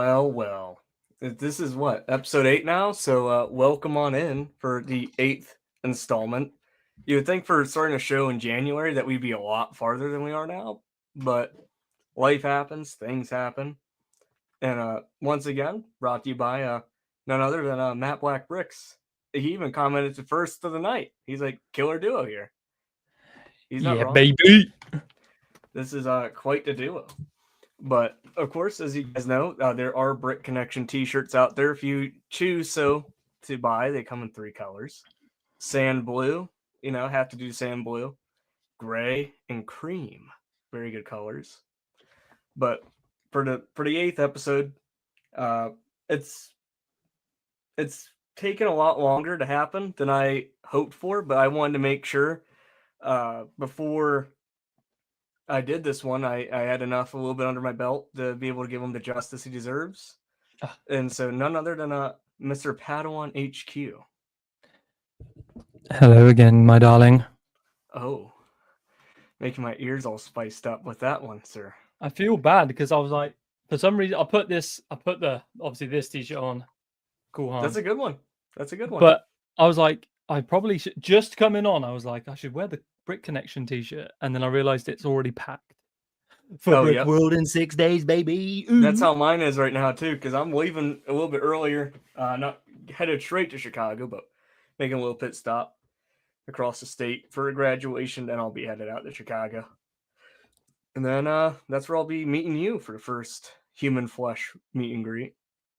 Well. This is what, episode 8 now? So welcome on in for the 8th installment. You would think for starting a show in January that we'd be a lot farther than we are now, but life happens, things happen. And once again, brought to you by none other than Matt Black Bricks. He even commented the first of the night. He's like, killer duo here. He's not wrong. Baby. This is quite the duo. But, of course, as you guys know, there are Brick Connection t-shirts out there. If you choose so to buy, they come in 3 colors. Sand blue, have to do sand blue. Gray and cream. Very good colors. But for the 8th episode, it's taken a lot longer to happen than I hoped for, but I wanted to make sure before I did this one, I had enough a little bit under my belt to be able to give him the justice he deserves. And so none other than Mr. PADAWANHQ. Hello again, my darling. Oh, making my ears all spiced up with that one, sir. I feel bad because I was like, for some reason, I put this t-shirt on. Cool, huh? That's a good one. But I was like, I probably should, just coming on, I was like, I should wear the Brick Connection t-shirt. And then I realized it's already packed. For Brick World in 6 days, baby. Ooh. That's how mine is right now, too, because I'm leaving a little bit earlier. Not headed straight to Chicago, but making a little pit stop across the state for a graduation. Then I'll be headed out to Chicago. And then that's where I'll be meeting you for the first human flesh meet and greet.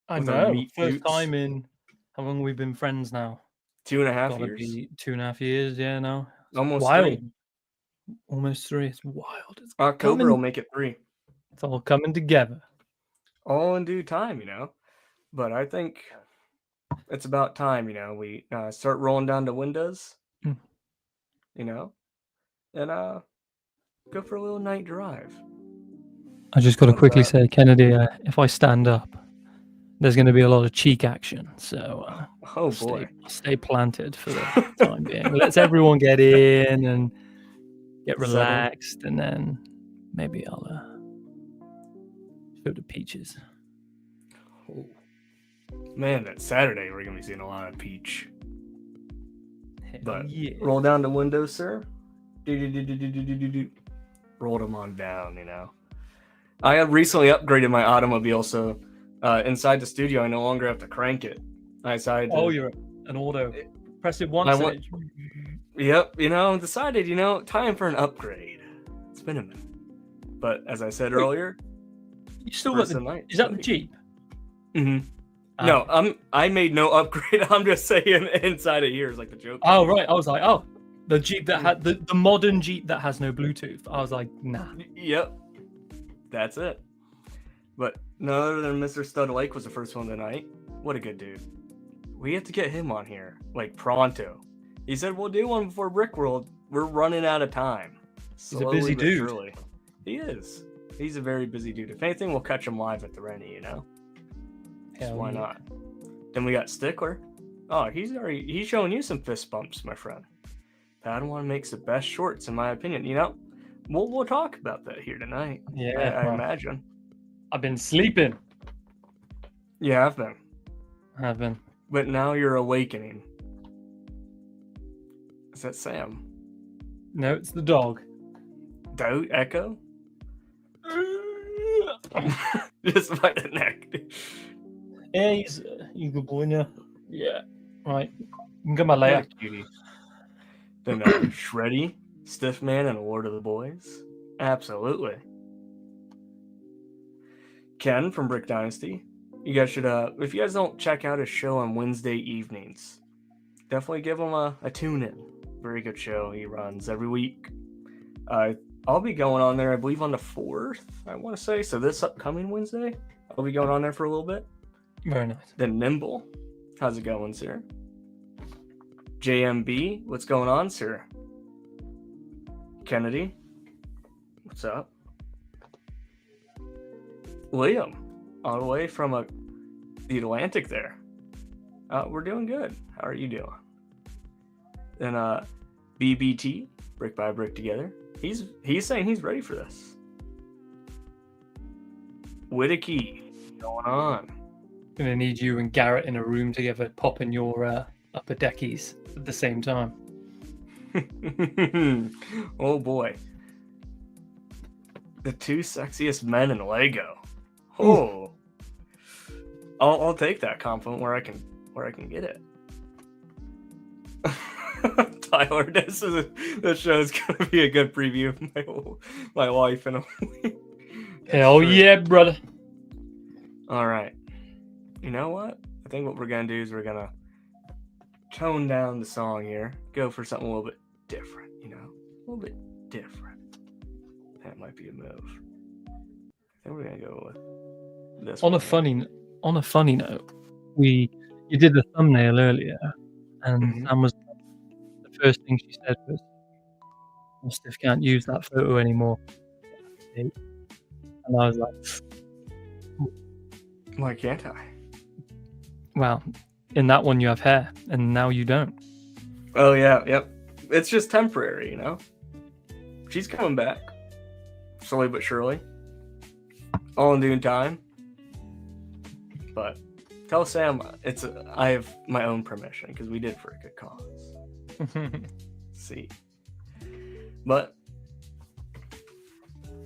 I know. First time in, how long have we been friends now? 2.5 years. Be 2.5 years, yeah, now. Almost wild. 3. Almost 3. It's wild. It's October will make it 3. It's all coming together. All in due time, But I think it's about time, we start rolling down the windows, and go for a little night drive. I just got to quickly say, Kennedy, if I stand up, there's going to be a lot of cheek action. So stay planted for the time being. Let's everyone get in and get relaxed, and then maybe I'll go to Peaches. Oh. Man, that Saturday we're going to be seeing a lot of peach. But roll down the windows, sir. Rolled them on down, I have recently upgraded my automobile, so inside the studio I no longer have to crank it. I decided you're an auto. Press it once. Yep, decided, time for an upgrade. It's been a minute. But as I said earlier, you still got is that the Jeep? Mm-hmm. No, I made no upgrade. I'm just saying inside of here is like the joke. Oh, right. I was like, the Jeep that had the modern Jeep that has no Bluetooth. I was like, nah. Yep. That's it. But none other than Mr. Stud Lake was the first one tonight. What a good dude. We have to get him on here, like pronto. He said we'll do one before Brick World. We're running out of time. He's a busy dude. Surely. He is. He's a very busy dude. If anything, we'll catch him live at the Rennie, So why not? Then we got Stickler. Oh, he's showing you some fist bumps, my friend. Padawan makes the best shorts, in my opinion. We'll talk about that here tonight. Yeah, I imagine. I've been sleeping. Yeah, I've been. I've been. But now you're awakening. Is that Sam? No, it's the dog. Echo? Just by the neck. Yeah, he's a good boy now. Yeah. Right. You can get my layer. Cutie. Then Shreddy, Stiff Man, and Lord of the Boys. Absolutely. Ken from Brick Dynasty. You guys should, if you guys don't check out his show on Wednesday evenings, definitely give him a tune in. Very good show he runs every week. I'll be going on there, I believe, on the 4th, I want to say. So this upcoming Wednesday, I'll be going on there for a little bit. Very nice. Then Nimble. How's it going, sir? JMB, what's going on, sir? Kennedy, what's up? Liam, all the way from the Atlantic there. We're doing good. How are you doing? Then BBT, Brick by Brick Together. He's saying he's ready for this. Whittaky, going on? Gonna need you and Garrett in a room together, popping your upper deckies at the same time. Oh boy. The 2 sexiest men in Lego. Oh. I'll take that compliment where I can get it. Tyler, this show's gonna be a good preview of my life in a week. Hell yeah, brother. All right. You know what? I think what we're gonna do is we're gonna tone down the song here, go for something a little bit different. A little bit different. That might be a move. I think we're gonna go with this. On a funny note, you did the thumbnail earlier, and Sam was the first thing she said was, "Steph can't use that photo anymore." And I was like, "Why can't I?" Well, in that one you have hair, and now you don't. Oh yeah, yep. It's just temporary, She's coming back, slowly but surely, all in due time. But tell Sam I have my own permission because we did it for a good cause. See, but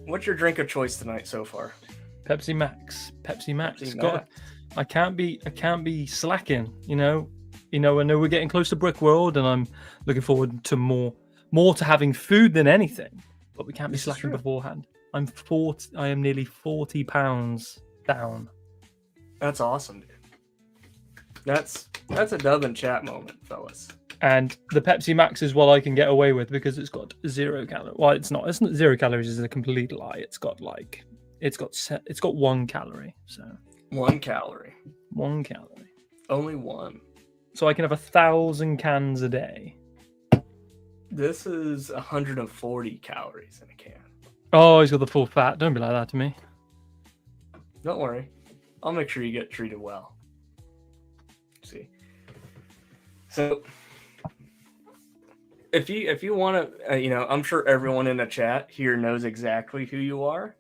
what's your drink of choice tonight so far? Pepsi Max. I can't be slacking. I know we're getting close to Brick World, and I'm looking forward to more to having food than anything. But we can't be slacking beforehand. I am nearly 40 pounds down. That's awesome, dude. That's a dub and chat moment, fellas. And the Pepsi Max is what I can get away with because it's got 0 calories. Well, it's not 0 calories is a complete lie. It's got 1 calorie. So 1 calorie. 1 calorie. Only 1. So I can have 1,000 cans a day. This is 140 calories in a can. Oh, he's got the full fat. Don't be like that to me. Don't worry. I'll make sure you get treated well. See. So, if you want to, I'm sure everyone in the chat here knows exactly who you are.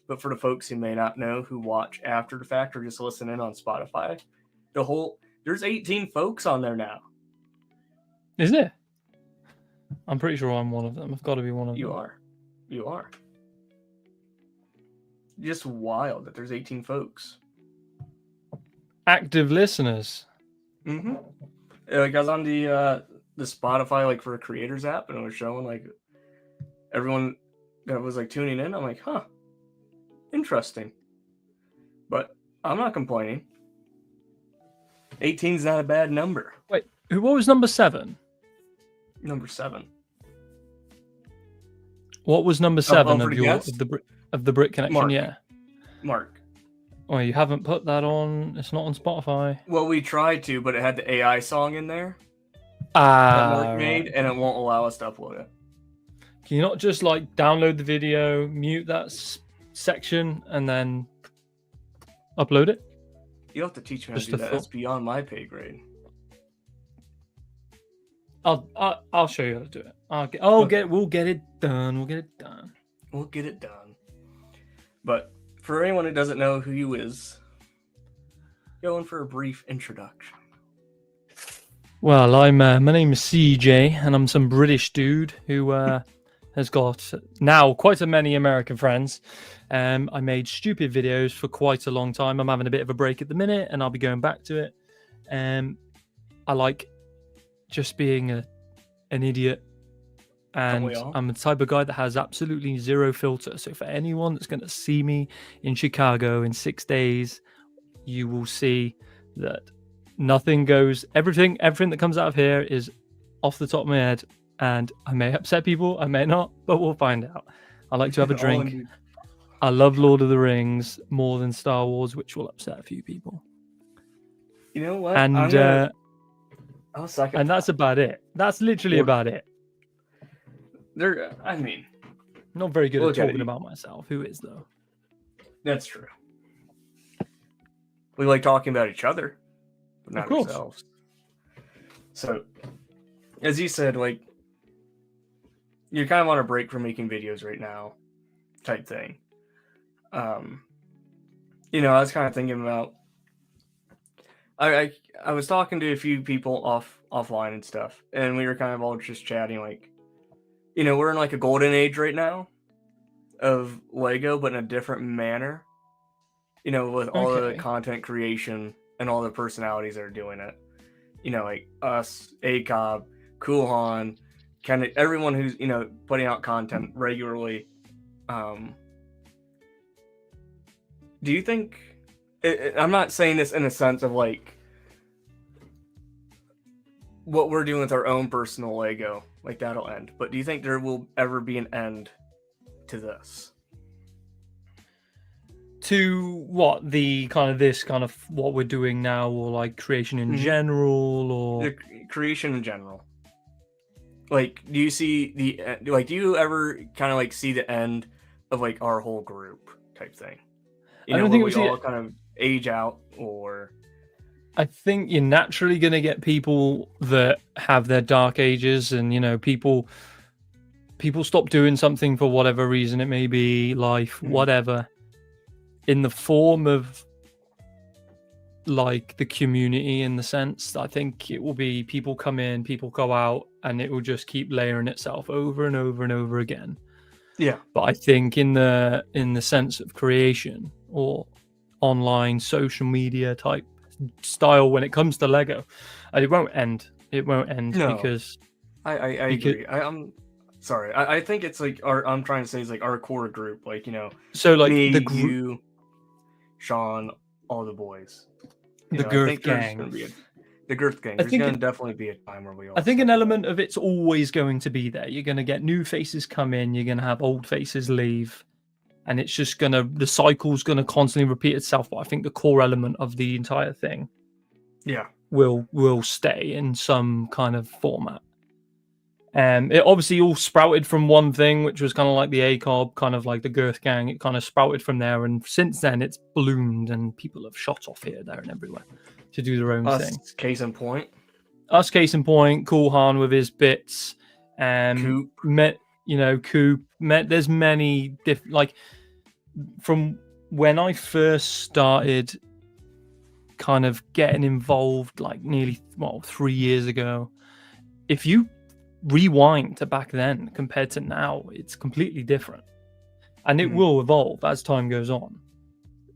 But for the folks who may not know, who watch after the fact or just listen in on Spotify, there's 18 folks on there now. Is there? I'm pretty sure I'm one of them. I've got to be one of them. You are. Just wild that there's 18 folks. Active listeners. Mm-hmm. Like I was on the Spotify for a creators app, and it was showing everyone that was tuning in. I'm like, huh, interesting. But I'm not complaining. 18's not a bad number. Wait, what was number 7? Number 7. What was number 7 of the Brit Connection? Mark. Yeah, Mark. Oh, you haven't put that on. It's not on Spotify. Well, we tried to, but it had the AI song in there that Mark made, and it won't allow us to upload it. Can you not just download the video, mute that section, and then upload it? You'll have to teach me how to do that. That's beyond my pay grade. I'll show you how to do it. We'll get it done. We'll get it done. But for anyone who doesn't know who you is, going for a brief introduction. Well, my name is CJ, and I'm some British dude who has got now quite a many American friends. I made stupid videos for quite a long time. I'm having a bit of a break at the minute, and I'll be going back to it. I like just being an idiot, and I'm the type of guy that has absolutely zero filter. So for anyone that's going to see me in Chicago in 6 days, you will see that nothing goes. Everything that comes out of here is off the top of my head, and I may upset people, I may not, but we'll find out. I like to have a drink. I love Lord of the Rings more than Star Wars, which will upset a few people. You know what? And that's about it. That's literally about it. Not very good at talking about myself. Who is, though? That's true. We like talking about each other, but not ourselves. So, as you said, you're kind of on a break from making videos right now, type thing. I was kind of thinking about. I was talking to a few people offline and stuff, and we were kind of all just chatting. Like, we're in like a golden age right now of Lego, but in a different manner. With all the content creation and all the personalities that are doing it. Like us, ACOB, Coolhan, kind of everyone who's putting out content regularly. Do you think? I'm not saying this in a sense of like what we're doing with our own personal Lego, like that'll end. But do you think there will ever be an end to this? To what, the kind of this kind of what we're doing now, or like creation in general, or the creation in general? Like, do you see do you ever kind of like see the end of like our whole group type thing? I don't think we all kind of age out, or I think you're naturally going to get people that have their dark ages, and people stop doing something for whatever reason it may be, life, whatever, in the form of like the community, in the sense that I think it will be people come in, people go out, and it will just keep layering itself over and over and over again. Yeah. But I think in the sense of creation or online social media type style, when it comes to Lego, it won't end. It won't end. No. Because I agree. I'm sorry. I think it's like I'm trying to say is like our core group, like so like me, you, Sean, all the boys. The Girth Gang. The Girth Gang. There's going to definitely be a time where we all. I think an element of it's always going to be there. You're going to get new faces come in. You're going to have old faces leave. And it's just the cycle's going to constantly repeat itself. But I think the core element of the entire thing, will stay in some kind of format. It obviously all sprouted from one thing, which was kind of like the ACOB, kind of like the Girth Gang. It kind of sprouted from there, and since then it's bloomed, and people have shot off here, there, and everywhere to do their own thing. Case in point. Coolhan with his bits, Coop. Coop. There's many different, like, from when I first started kind of getting involved, like nearly 3 years ago. If you rewind to back then compared to now, it's completely different, and it will evolve as time goes on.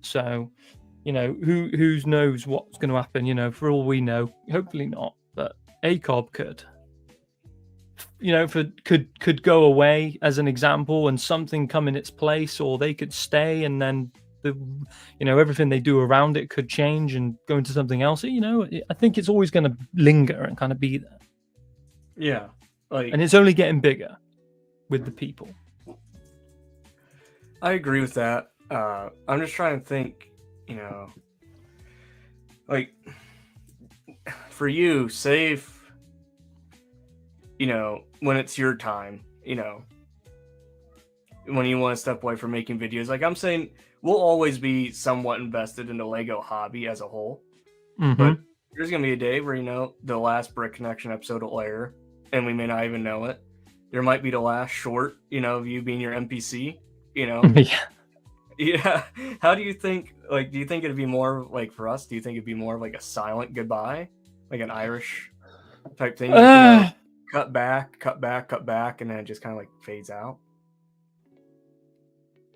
So, who knows what's going to happen? For all we know, hopefully not. But ACOB could go away as an example, and something come in its place, or they could stay, and then everything they do around it could change and go into something else. I think it's always going to linger and kind of be there. Yeah, and it's only getting bigger with the people. I agree with that. I'm just trying to think, like, for you, say if, when it's your time, when you want to step away from making videos, like I'm saying, we'll always be somewhat invested in the Lego hobby as a whole. But there's going to be a day where, the last Brick Connection episode will air, and we may not even know it. There might be the last short, of you being your NPC, Yeah. How do you think, like, do you think it'd be more like for us? Do you think it'd be more like a silent goodbye, like an Irish type thing? Cut back, and then it just kind of like fades out?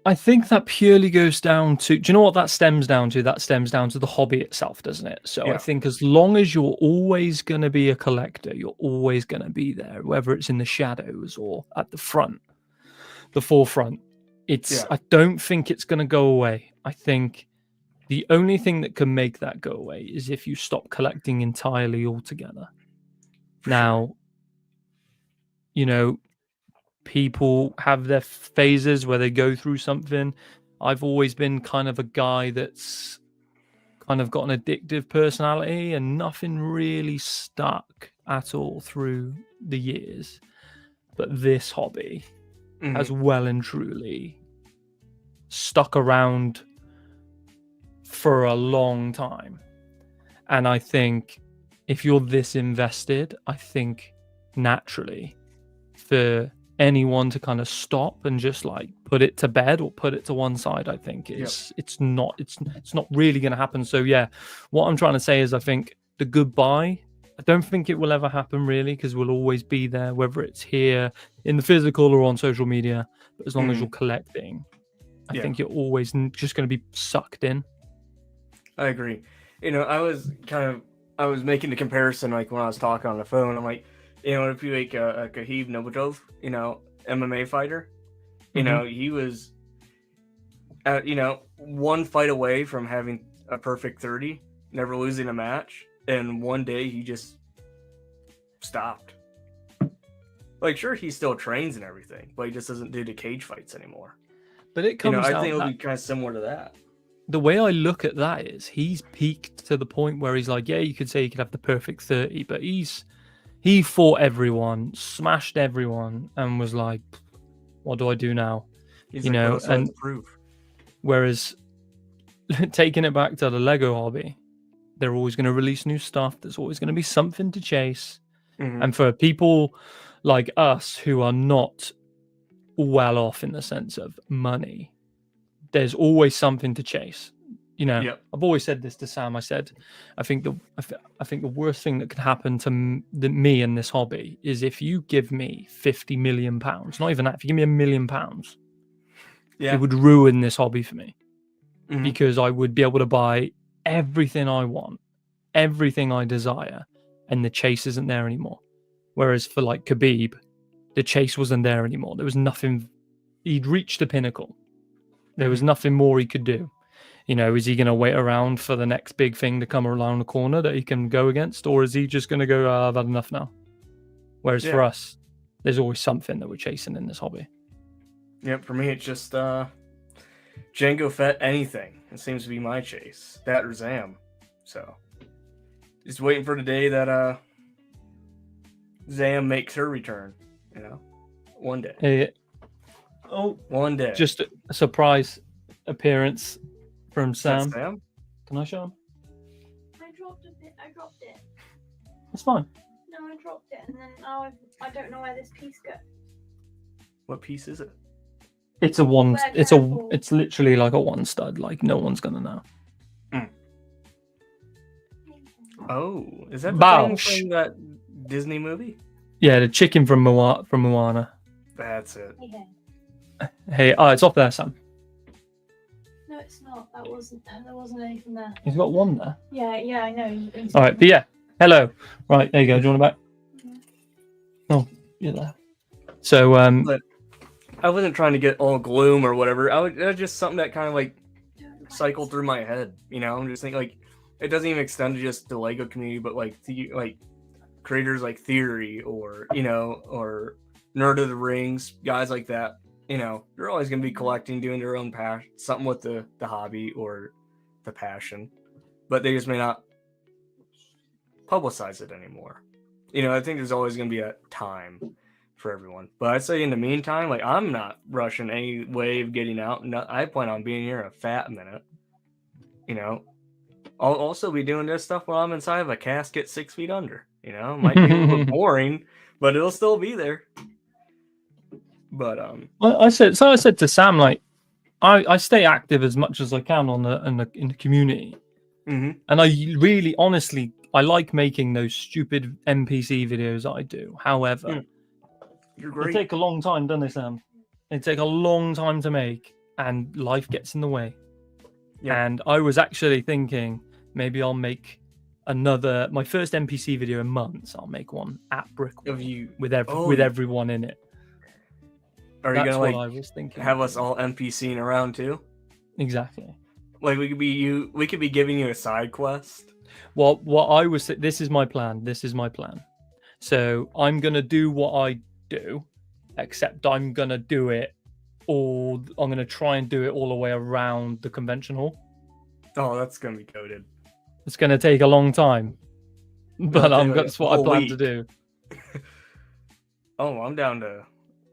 I think that purely goes down to, do you know what that stems down to? That stems down to the hobby itself, doesn't it? So I think as long as you're always going to be a collector, you're always going to be there, whether it's in the shadows or at the forefront. I don't think it's going to go away. I think the only thing that can make that go away is if you stop collecting entirely altogether. Now, people have their phases where they go through something. I've always been kind of a guy that's kind of got an addictive personality, and nothing really stuck at all through the years. But this hobby has well and truly stuck around for a long time. And I think if you're this invested, I think naturally for anyone to kind of stop and just like put it to bed or put it to one side, I think it's not really going to happen. So yeah, what I'm trying to say is I think the goodbye, I don't think it will ever happen really, because we'll always be there, whether it's here in the physical or on social media. But as long as you're collecting, I think you're always just going to be sucked in. I agree. I was making the comparison, like when I was talking on the phone. I'm like, if you like a Khabib Nurmagomedov, MMA fighter, he was, one fight away from having a perfect 30, never losing a match, and one day he just stopped. Like, sure, he still trains and everything, but he just doesn't do the cage fights anymore. But it comes I think it'll be kind of similar to that. The way I look at that is he's peaked to the point where he's like, yeah, you could say he could have the perfect 30, but he fought everyone, smashed everyone, and was like, what do I do now? He's and whereas taking it back to the Lego hobby, they're always going to release new stuff. There's always going to be something to chase. And for people like us who are not well off in the sense of money, there's always something to chase. I've always said this to Sam. I said, I think the worst thing that could happen to me in this hobby is if you give me £50 million, not even that, if you give me £1 million, it would ruin this hobby for me, because I would be able to buy everything I want, everything I desire, and the chase isn't there anymore. Whereas for like Khabib, the chase wasn't there anymore. There was nothing. He'd reached the pinnacle. There was nothing more he could do. Is he going to wait around for the next big thing to come around the corner that he can go against? Or is he just going to go, I've had enough now? Whereas for us, there's always something that we're chasing in this hobby. Yep, for me, it's just Django Fett anything. It seems to be my chase. That or Zam. So, just waiting for the day that Zam makes her return. One day. One day. Just a surprise appearance from Sam. Sam? Can I show him? I dropped it. It's fine. No, I dropped it, and then now I don't know where this piece goes. What piece is it? It's a one. It's literally like a one stud. Like no one's gonna know. Oh, is that the thing from that Disney movie? Yeah, the chicken from Moana. That's it. Hey, it's off there, Sam. No, it's not. There wasn't anything there. He's got one there. Yeah, I know. All right, but yeah, hello. Right, there you go. Do you want it back? Oh, you're there. So, but I wasn't trying to get all gloom or whatever. It was just something that kind of like cycled through my head. I'm just thinking like it doesn't even extend to just the Lego community, but like creators like Theory or or Nerd of the Rings, guys like that. They're always going to be collecting, doing their own passion, something with the hobby or the passion, but they just may not publicize it anymore. I think there's always going to be a time for everyone. But I'd say in the meantime, like I'm not rushing any way of getting out. I plan on being here a fat minute. I'll also be doing this stuff while I'm inside of a casket 6 feet under. Might be a little boring, but it'll still be there. But I said to Sam, like I stay active as much as I can in the community, and I really honestly I like making those stupid NPC videos that I do. However, they take a long time, don't they, Sam? They take a long time to make, and life gets in the way. Yeah. And I was actually thinking maybe I'll make my first NPC video in months. I'll make one at Brickwork with everyone in it. Are you gonna I was thinking. Have us all NPCing around too? Exactly. Like we could be giving you a side quest. Well, this is my plan. So I'm gonna do what I do, except I'm gonna do it I'm gonna try and do it all the way around the convention hall. Oh, that's gonna be coded. It's gonna take a long time, but that's what I plan to do. Oh, I'm down to.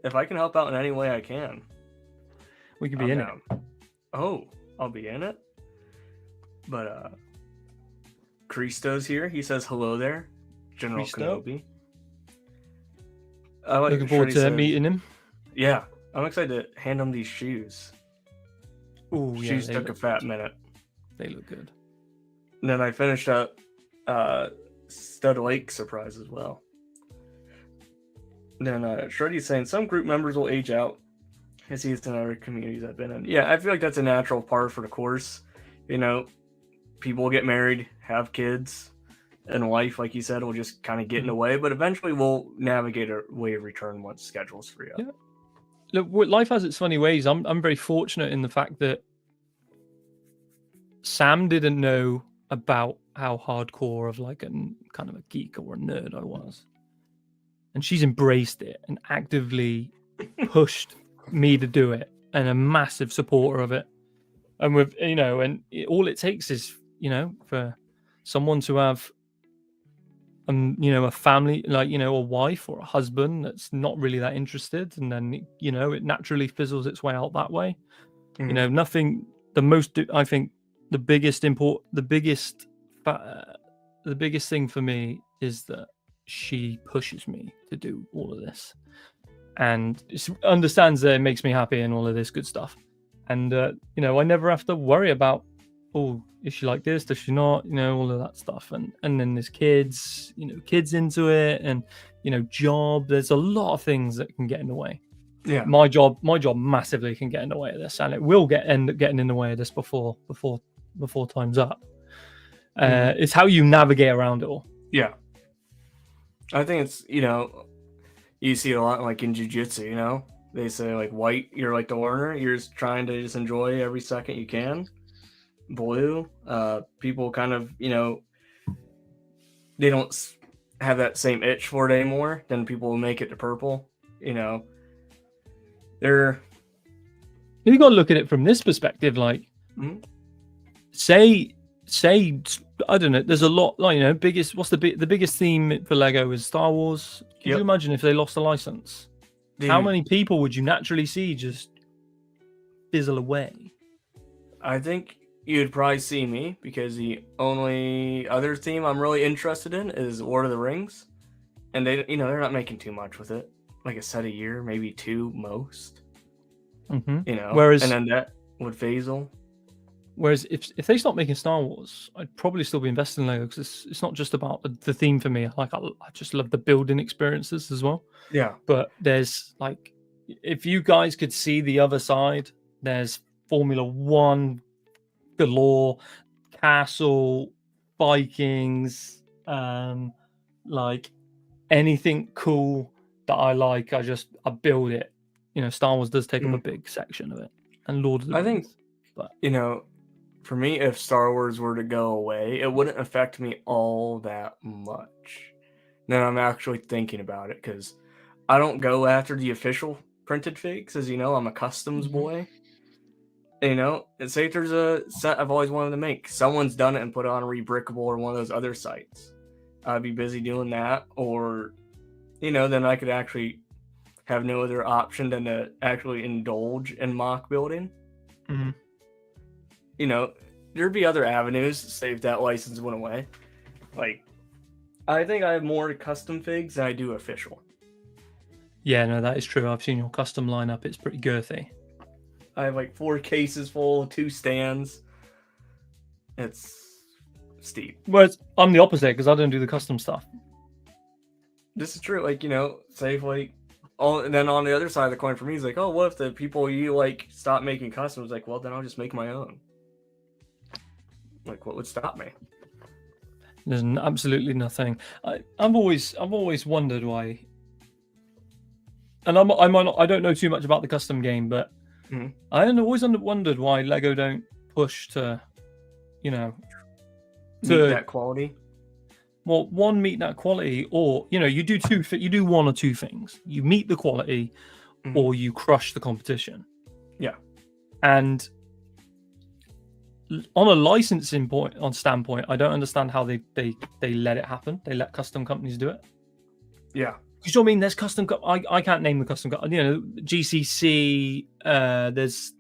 If I can help out in any way I can. We could be in it. Oh, I'll be in it? But, Christo's here. He says hello there. General Kenobi. Looking forward to meeting him. Yeah, I'm excited to hand him these shoes. Ooh, Shoes took a fat minute. They look good. And then I finished up Stud Lake surprise as well. Then Shreddy's saying some group members will age out as he's in other communities I've been in. Yeah, I feel like that's a natural part for the course. You know, people get married, have kids, and life, like you said, will just kind of get in the way. But eventually we'll navigate a way of return once schedules free up. Yeah. Look, life has its funny ways. I'm very fortunate in the fact that Sam didn't know about how hardcore of like a kind of a geek or a nerd I was. And she's embraced it and actively pushed me to do it, and a massive supporter of it. And with, you know, and all it takes is, you know, for someone to have, you know, a family, like, you know, a wife or a husband that's not really that interested. And then, you know, it naturally fizzles its way out that way. Mm-hmm. You know, nothing, I think the biggest thing for me is that she pushes me to do all of this and understands that it makes me happy and all of this good stuff. And, you know, I never have to worry about, oh, is she like this? Does she not? You know, all of that stuff. And then there's kids, you know, kids into it, and, you know, job. There's a lot of things that can get in the way. Yeah. My job massively can get in the way of this, and it will end up getting in the way of this before time's up. It's how you navigate around it all. Yeah. I think it's, you know, you see it a lot like in jiu-jitsu, you know? They say like white, you're like the learner. You're just trying to just enjoy every second you can. Blue, people kind of, you know, they don't have that same itch for it anymore. Then people will make it to purple, you know. You got to look at it from this perspective, like, say I don't know, there's a lot, like, you know, the biggest theme for Lego is Star Wars. Can you imagine if they lost the license? Dude, how many people would you naturally see just fizzle away? I think you'd probably see me, because the only other theme I'm really interested in is Lord of the Rings, and they, you know, they're not making too much with it, like a set a year, maybe two most. You know, and then that would fizzle. Whereas if they stop making Star Wars, I'd probably still be investing in Lego, because it's not just about the theme for me. Like, I just love the building experiences as well. Yeah. But there's, like, if you guys could see the other side, there's Formula One galore, castle, Vikings, like anything cool that I like, I build it. You know, Star Wars does take up a big section of it, and Lord of the Rings. I think, but you know, for me, if Star Wars were to go away, it wouldn't affect me all that much. Now I'm actually thinking about it, because I don't go after the official printed figs, as you know, I'm a customs boy. You know, and say if there's a set I've always wanted to make, someone's done it and put it on Rebrickable or one of those other sites, I'd be busy doing that. Or, you know, then I could actually have no other option than to actually indulge in mock building. You know, there'd be other avenues, say if that license went away. Like, I think I have more custom figs than I do official. Yeah, no, that is true. I've seen your custom lineup. It's pretty girthy. I have like 4 cases full, 2 stands. It's steep. Well, I'm the opposite, because I don't do the custom stuff. This is true. Like, you know, say if like, and then on the other side of the coin for me is like, oh, what if the people you like stop making customs? Like, well, then I'll just make my own. Like, what would stop me? There's absolutely nothing. I've always wondered why. And I don't know too much about the custom game, but I always wondered why Lego don't push to, you know, meet that quality. Well, one, meet that quality, or, you know, you do one or two things. You meet the quality, or you crush the competition. Yeah. And on a licensing standpoint, I don't understand how they let it happen. They let custom companies do it. Yeah. Because, you know what I mean? There's custom. I can't name the custom. You know, GCC. There's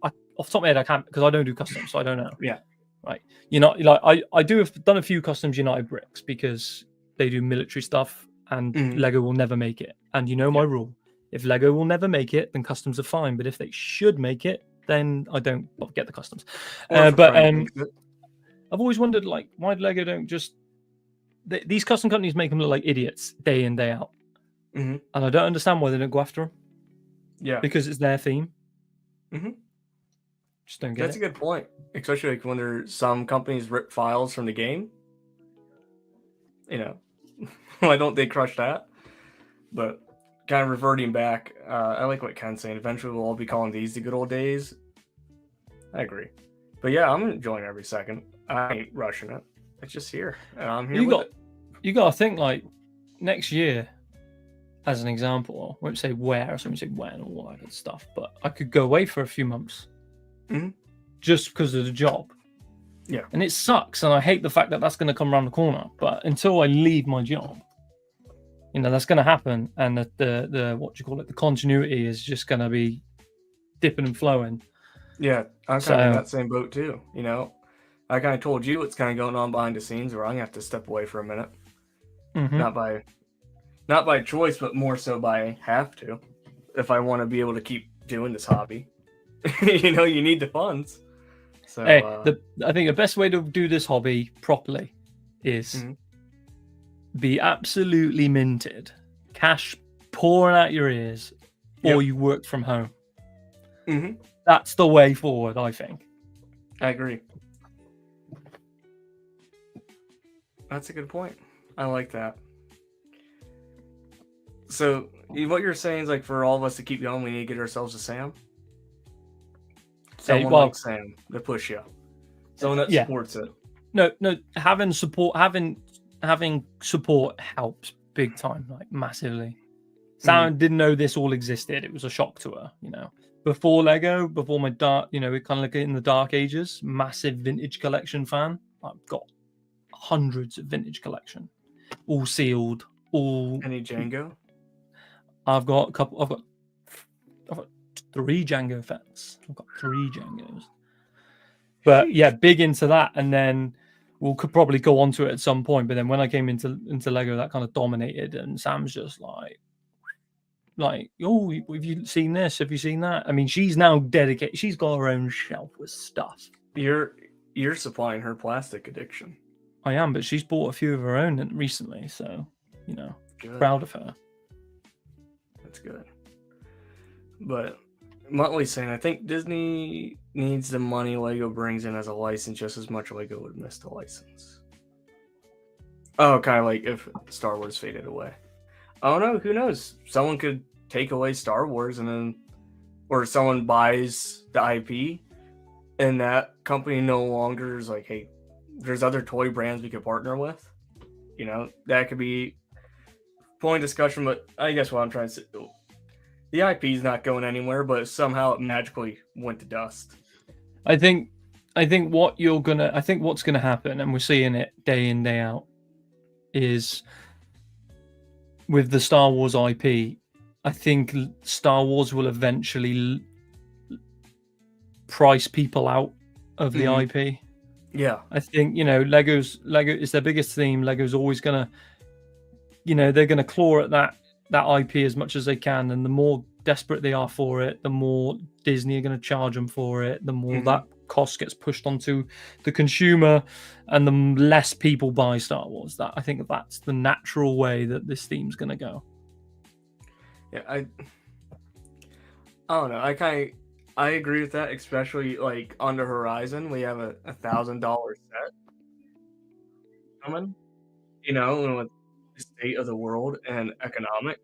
off the top of my head, I can't, because I don't do custom, so I don't know. Yeah. Right. You know, like I do have done a few customs United bricks, because they do military stuff. and Lego will never make it. And you know my rule: if Lego will never make it, then customs are fine. But if they should make it, then I don't get the customs. I've always wondered, like, why Lego don't just these custom companies make them look like idiots day in, day out. And I don't understand why they don't go after them. Yeah, because it's their theme. Just don't get That's a good point, especially like when there's some companies rip files from the game. You know, why don't they crush that? But kind of reverting back, I like what Ken's saying. Eventually, we'll all be calling these the good old days. I agree. But yeah, I'm enjoying every second. I ain't rushing it. It's just here, and I'm here with it. You got to think, like, next year, as an example, I won't say where, so I won't say when or all that good stuff, but I could go away for a few months just because of the job. Yeah. And it sucks, and I hate the fact that that's going to come around the corner. But until I leave my job, you know, that's going to happen, and the what do you call it? The continuity is just going to be dipping and flowing. Yeah, I'm kind of in that same boat too. You know, I kind of told you what's kind of going on behind the scenes, where I'm gonna have to step away for a minute. Not by choice, but more so by have to, if I want to be able to keep doing this hobby. You know, you need the funds. So hey, I think the best way to do this hobby properly is be absolutely minted, cash pouring out your ears, or you work from home. That's the way forward, I think. I agree. That's a good point. I like that. So, what you're saying is, like, for all of us to keep going, we need to get ourselves a Sam. Someone like Sam to push you. Someone that supports it. No, having support helps big time, like massively. Sam didn't know this all existed. It was a shock to her, you know. Before Lego, before my dark, you know, we kind of like in the dark ages, massive vintage collection fan. I've got hundreds of vintage collection, all sealed, all. Any Django? I've got a couple. I've got 3 Django fans. I've got 3 Djangos. But yeah, big into that, and then could probably go on to it at some point. But then when I came into Lego, that kind of dominated, and Sam's just like, oh, have you seen this? Have you seen that? I mean, she's now dedicated. She's got her own shelf with stuff. You're supplying her plastic addiction. I am, but she's bought a few of her own recently, so you know, proud of her. That's good. But Muttley's saying, I think Disney needs the money Lego brings in as a license just as much Lego would miss the license. Oh, kind of like if Star Wars faded away. I don't know. Who knows? Someone could take away Star Wars or someone buys the IP and that company no longer is like, hey, there's other toy brands we could partner with. You know, that could be point of discussion, but I guess what I'm trying to say, the IP is not going anywhere, but somehow it magically went to dust. I think what's gonna happen, and we're seeing it day in, day out, is with the Star Wars IP, I think Star Wars will eventually price people out of the IP. Yeah. I think, you know, Lego is their biggest theme. Lego's always gonna, you know, they're gonna claw at that IP as much as they can, and the more desperate they are for it, the more Disney are gonna charge them for it, the more that cost gets pushed onto the consumer, and the less people buy Star Wars. I think that's the natural way that this theme's gonna go. Yeah, I don't know. I agree with that, especially like on the horizon. We have a $1,000 set coming, you know, with the state of the world and economics.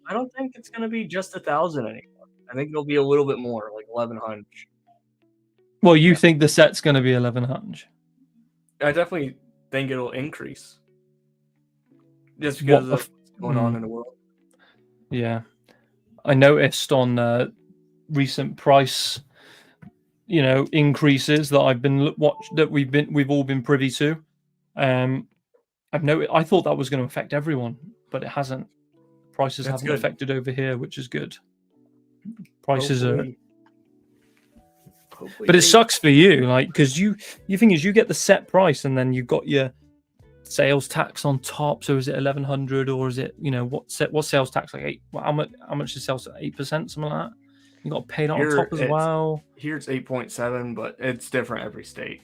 I don't think it's gonna be just 1,000 anymore. I think it'll be a little bit more, like 1,100. Well, you think the set's going to be 1,100? I definitely think it'll increase, just because of what's going on in the world. Yeah, I noticed on recent price, you know, increases that I've been we've all been privy to. I've noticed. I thought that was going to affect everyone, but it hasn't. Prices haven't affected over here, which is good. Prices are. But it sucks for you, like, because you thing is, you get the set price, and then you've got your sales tax on top. So is it 1,100 or is it, what's sales tax like? How much is sales tax? 8%, something like that. You got to pay that on top as well. Here it's 8.7, but it's different every state.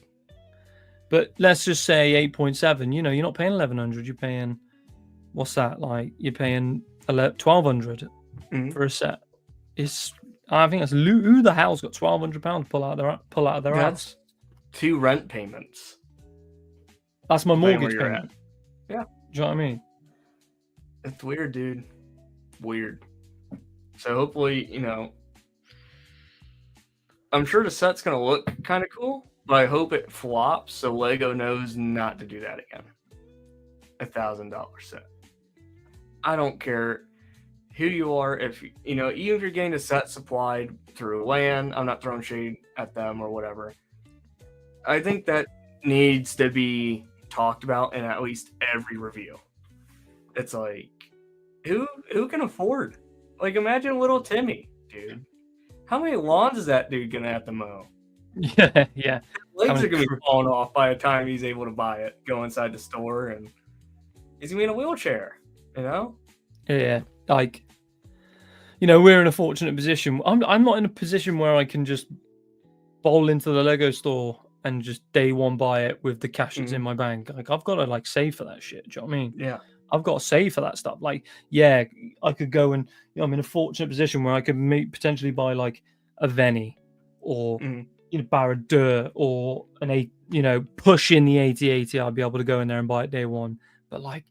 But let's just say 8.7. You're not paying 1,100. You're paying, what's that like? You're paying 1,200 for a set. I think that's who the hell's got £1,200 pull out of their ass? 2 rent payments. That's my mortgage payment. Yeah. Do you know what I mean? It's weird, dude. Weird. So hopefully, I'm sure the set's going to look kind of cool, but I hope it flops so Lego knows not to do that again. $1,000 set. I don't care who you are. If even if you're getting a set supplied through LAN, I'm not throwing shade at them or whatever. I think that needs to be talked about in at least every review. It's like, who can afford? Like, imagine little Timmy, dude. How many lawns is that dude gonna have to mow? Yeah. His legs are gonna be falling off by the time he's able to buy it, go inside the store, and he's gonna be in a wheelchair. Yeah, like, we're in a fortunate position. I'm not in a position where I can just bowl into the Lego store and just day one buy it with the cash that's in my bank. Like, I've got to save for that shit. Do you know what I mean? Yeah. I've got to save for that stuff. Like, yeah, I could go and I'm in a fortunate position where I could potentially buy like a Venny or Barra or push in the 8080. I'll be able to go in there and buy it day one. But like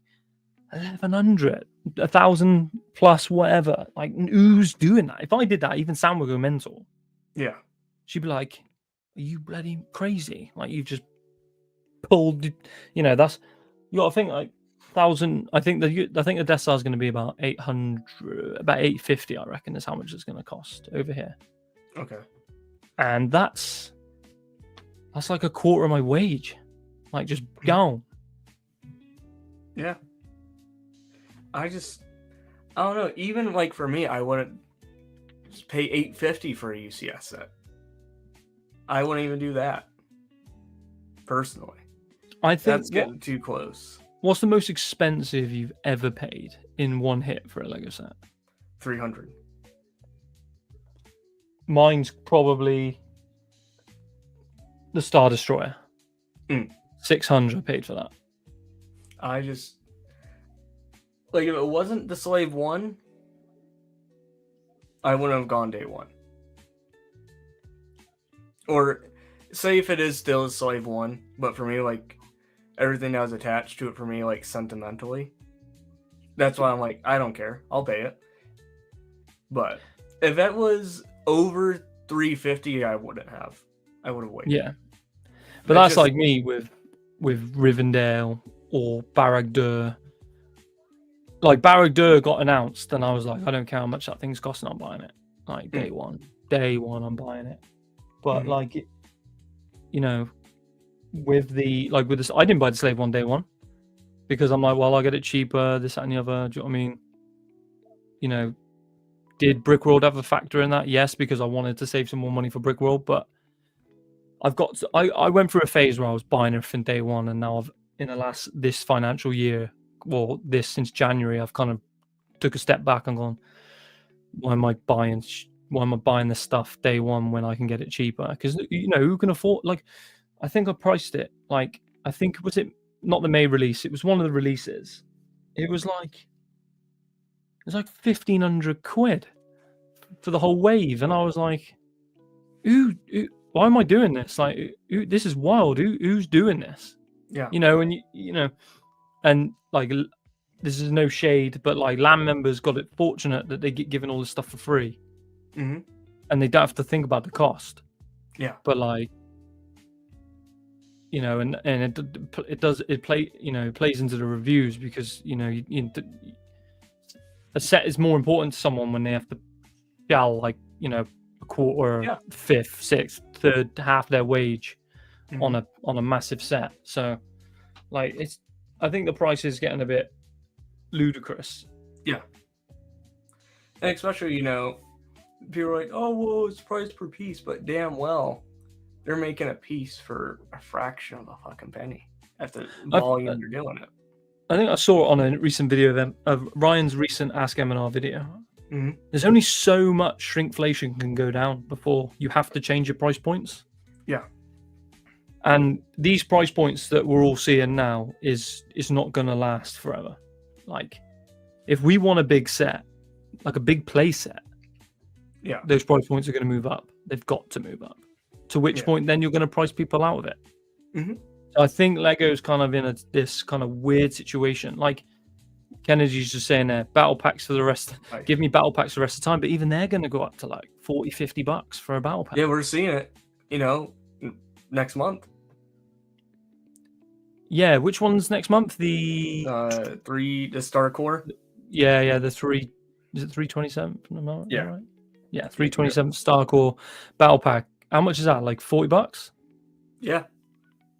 1,100, 1,000 plus, whatever. Like, who's doing that? If I did that, even Sam would go mental. Yeah. She'd be like, "Are you bloody crazy? Like, you've just pulled." That's, you got to think like 1,000. I think the Death Star is going to be about 800, about 850. I reckon is how much it's going to cost over here. Okay. And that's like a quarter of my wage, like just gone. Yeah. I don't know. Even like for me, I wouldn't just pay $850 for a UCS set. I wouldn't even do that personally. I think that's getting too close. What's the most expensive you've ever paid in one hit for a Lego set? $300. Mine's probably the Star Destroyer. 600 paid for that. I just like, if it wasn't the Slave 1, I wouldn't have gone day one. Or say if it is still a Slave 1, but for me, like, everything that was attached to it for me, like, sentimentally, that's why I'm like, I don't care, I'll pay it. But if that was over $350, I would have waited. Yeah, but that's just like me with Rivendell or Barragdur. Like, Barragdur got announced, and I was like, I don't care how much that thing's costing, I'm buying it. Like, day one, I'm buying it. But like, with this, I didn't buy the Slave 1 day one because I'm like, well, I'll get it cheaper, this, that, and the other. Do you know what I mean? Did Brickworld have a factor in that? Yes, because I wanted to save some more money for Brickworld. But I went through a phase where I was buying everything day one, and now this financial year, well, since January, I've kind of took a step back and gone, why am I buying this stuff day one when I can get it cheaper? Because who can afford? Like, I think I priced it like, was it not the May release? It was one of the releases. It was like 1,500 quid for the whole wave, and I was like, why am I doing this? Like, this is wild. Who's doing this? Yeah. And like, this is no shade, but like, LAN members got it fortunate that they get given all this stuff for free, and they don't have to think about the cost. Yeah. But like, and it plays into the reviews because a set is more important to someone when they have to shell like a quarter, fifth, sixth, third, half their wage on a massive set. So like, I think the price is getting a bit ludicrous. Yeah. And especially, people are like, oh, well, it's price per piece, but damn well, they're making a piece for a fraction of a fucking penny. at the volume you're doing it. I think I saw it on a recent video of Ryan's recent Ask M&R video. Mm-hmm. There's only so much shrinkflation can go down before you have to change your price points. Yeah. And these price points that we're all seeing now is not going to last forever. Like, if we want a big set, like a big play set, yeah, those price points are going to move up. They've got to move up. To which point then you're going to price people out of it. Mm-hmm. So I think Lego's kind of in this kind of weird situation. Like Kennedy's just saying there, battle packs for the rest. Right. Give me battle packs for the rest of the time. But even they're going to go up to like $40-$50 for a battle pack. Yeah, we're seeing it, next month. Yeah, which one's next month? The Star Core. Yeah, the 3. Is it 327? Yeah. Right? Yeah, 327 Star Core battle pack. How much is that? Like $40? Yeah.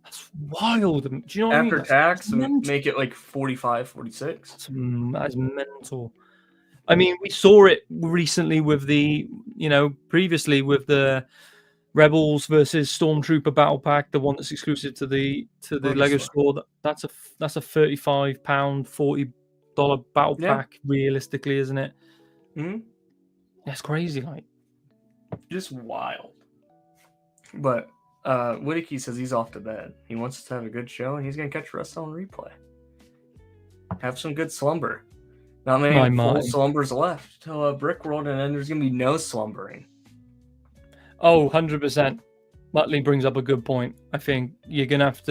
That's wild. Do you know what I mean? After tax, make it like 45, 46. That's mental. I mean, we saw it recently with previously with the Rebels versus Stormtrooper battle pack, the one that's exclusive to the Lego store. That's a £35, $40 battle pack, realistically, isn't it? Mm-hmm. That's crazy, like just wild. But Whittaky says he's off to bed. He wants us to have a good show, and he's gonna catch rest on replay. Have some good slumber. Not many full slumbers left till Brick World, and then there's gonna be no slumbering. Oh, 100%. Muttley brings up a good point. I think you're gonna have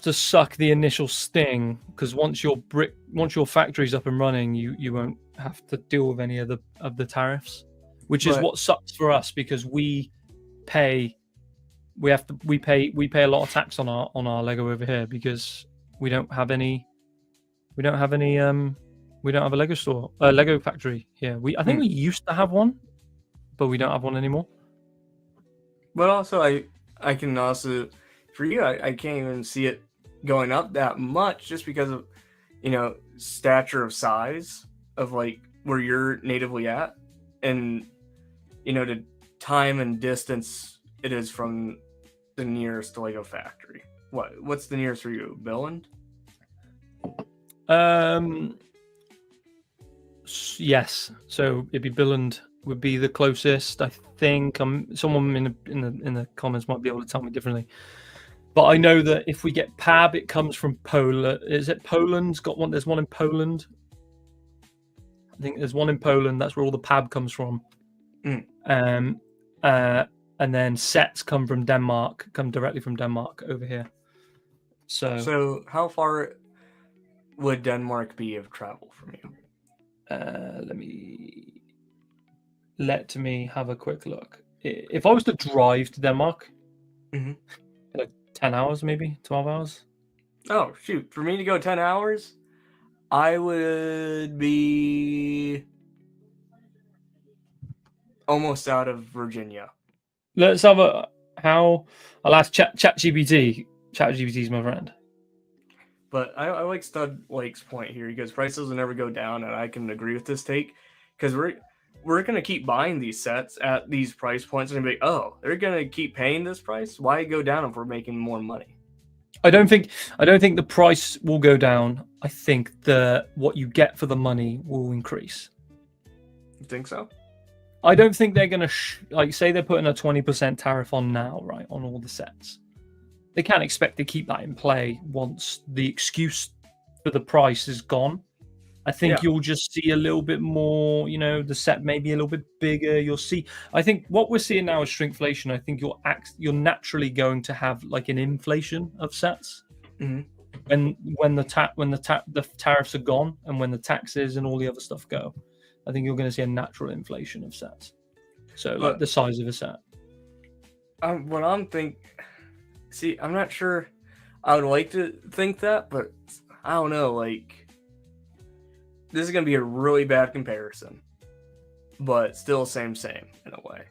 to suck the initial sting, because once your factory's up and running, you won't have to deal with any of the tariffs, which is what sucks for us, because we pay a lot of tax on our Lego over here, because we don't have a Lego store, Lego factory here. I think we used to have one, but we don't have one anymore. But also, I can also, for you, I can't even see it going up that much, just because of stature of size of like where you're natively at, and the time and distance it is from the nearest Lego factory. What's the nearest for you? Billund? Yes. So it'd be Billund would be the closest. I think someone in the comments might be able to tell me differently. But I know that if we get PAB, it comes from Poland. Is it Poland's got one? There's one in Poland. I think there's one in Poland. That's where all the PAB comes from. And then sets come directly from Denmark over here. So how far would Denmark be of travel from you? Let me have a quick look. If I was to drive to Denmark, like 10 hours, maybe 12 hours. Oh, shoot. For me to go 10 hours, I would be almost out of Virginia. Let's have I'll ask ChatGPT. ChatGPT is my friend. But I like Stud Lake's point here. He goes, prices will never go down, and I can agree with this take, because we're going to keep buying these sets at these price points and be like, they're going to keep paying this price? Why go down if we're making more money? I don't think the price will go down. I think what you get for the money will increase. You think so? I don't think they're going to say they're putting a 20% tariff on now, right, on all the sets. They can't expect to keep that in play once the excuse for the price is gone. I think you'll just see a little bit more, the set maybe a little bit bigger. You'll see. I think what we're seeing now is shrinkflation. I think you're naturally going to have like an inflation of sets. When the tariffs are gone, and when the taxes and all the other stuff go, I think you're going to see a natural inflation of sets. So like the size of a set. What I'm thinking. See, I'm not sure I would like to think that, but I don't know, like, this is going to be a really bad comparison, but still same in a way.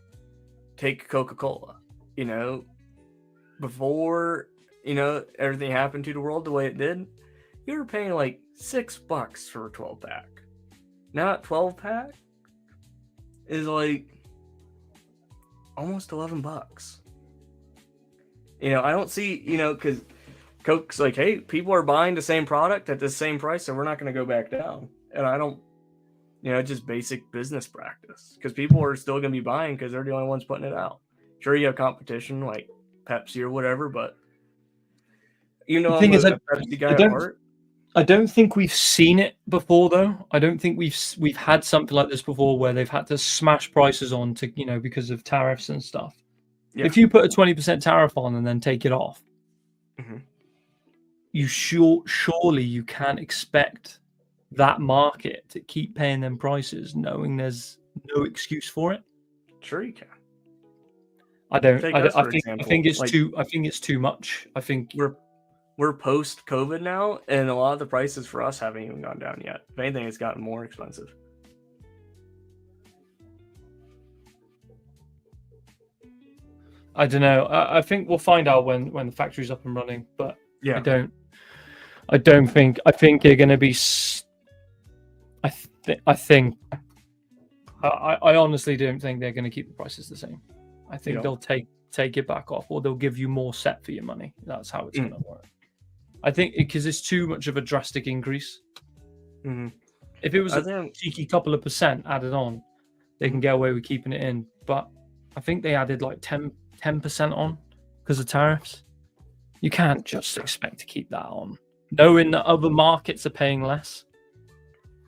Take Coca-Cola, before, everything happened to the world the way it did, you were paying like $6 for a 12-pack. Now a 12-pack is like almost $11. I don't see, because Coke's like, hey, people are buying the same product at the same price, so we're not going to go back down. And I don't, just basic business practice, because people are still going to be buying because they're the only ones putting it out. Sure, you have competition like Pepsi or whatever, but The I'm thing is, a Pepsi guy at heart. I don't think we've seen it before, though. I don't think we've had something like this before where they've had to smash prices on to because of tariffs and stuff. Yeah. If you put a 20% tariff on and then take it off, you surely you can't expect that market to keep paying them prices, knowing there's no excuse for it. Sure, you can. I don't. I think it's too. I think it's too much. I think we're post COVID now, and a lot of the prices for us haven't even gone down yet. If anything, it's gotten more expensive. I don't know. I think we'll find out when the factory's up and running. But yeah, I don't think. I think they're going to be. I honestly don't think they're going to keep the prices the same. I think they'll take it back off, or they'll give you more set for your money. That's how it's going to work. I think because it's too much of a drastic increase. If it was a cheeky couple of percent added on, they can get away with keeping it in. But I think they added like 10% on because of tariffs. You can't just expect to keep that on, knowing that other markets are paying less.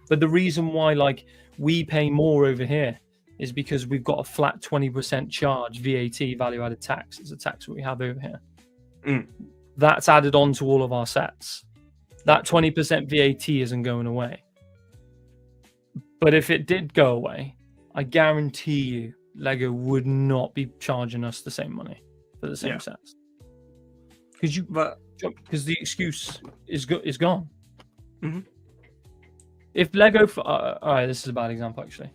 But the reason why we pay more over here is because we've got a flat 20% charge, VAT, value-added tax. It's a tax that we have over here. That's added on to all of our sets. That 20% VAT isn't going away. But if it did go away, I guarantee you Lego would not be charging us the same money for the same sets. Because the excuse is gone. If Lego, all right, this is a bad example actually.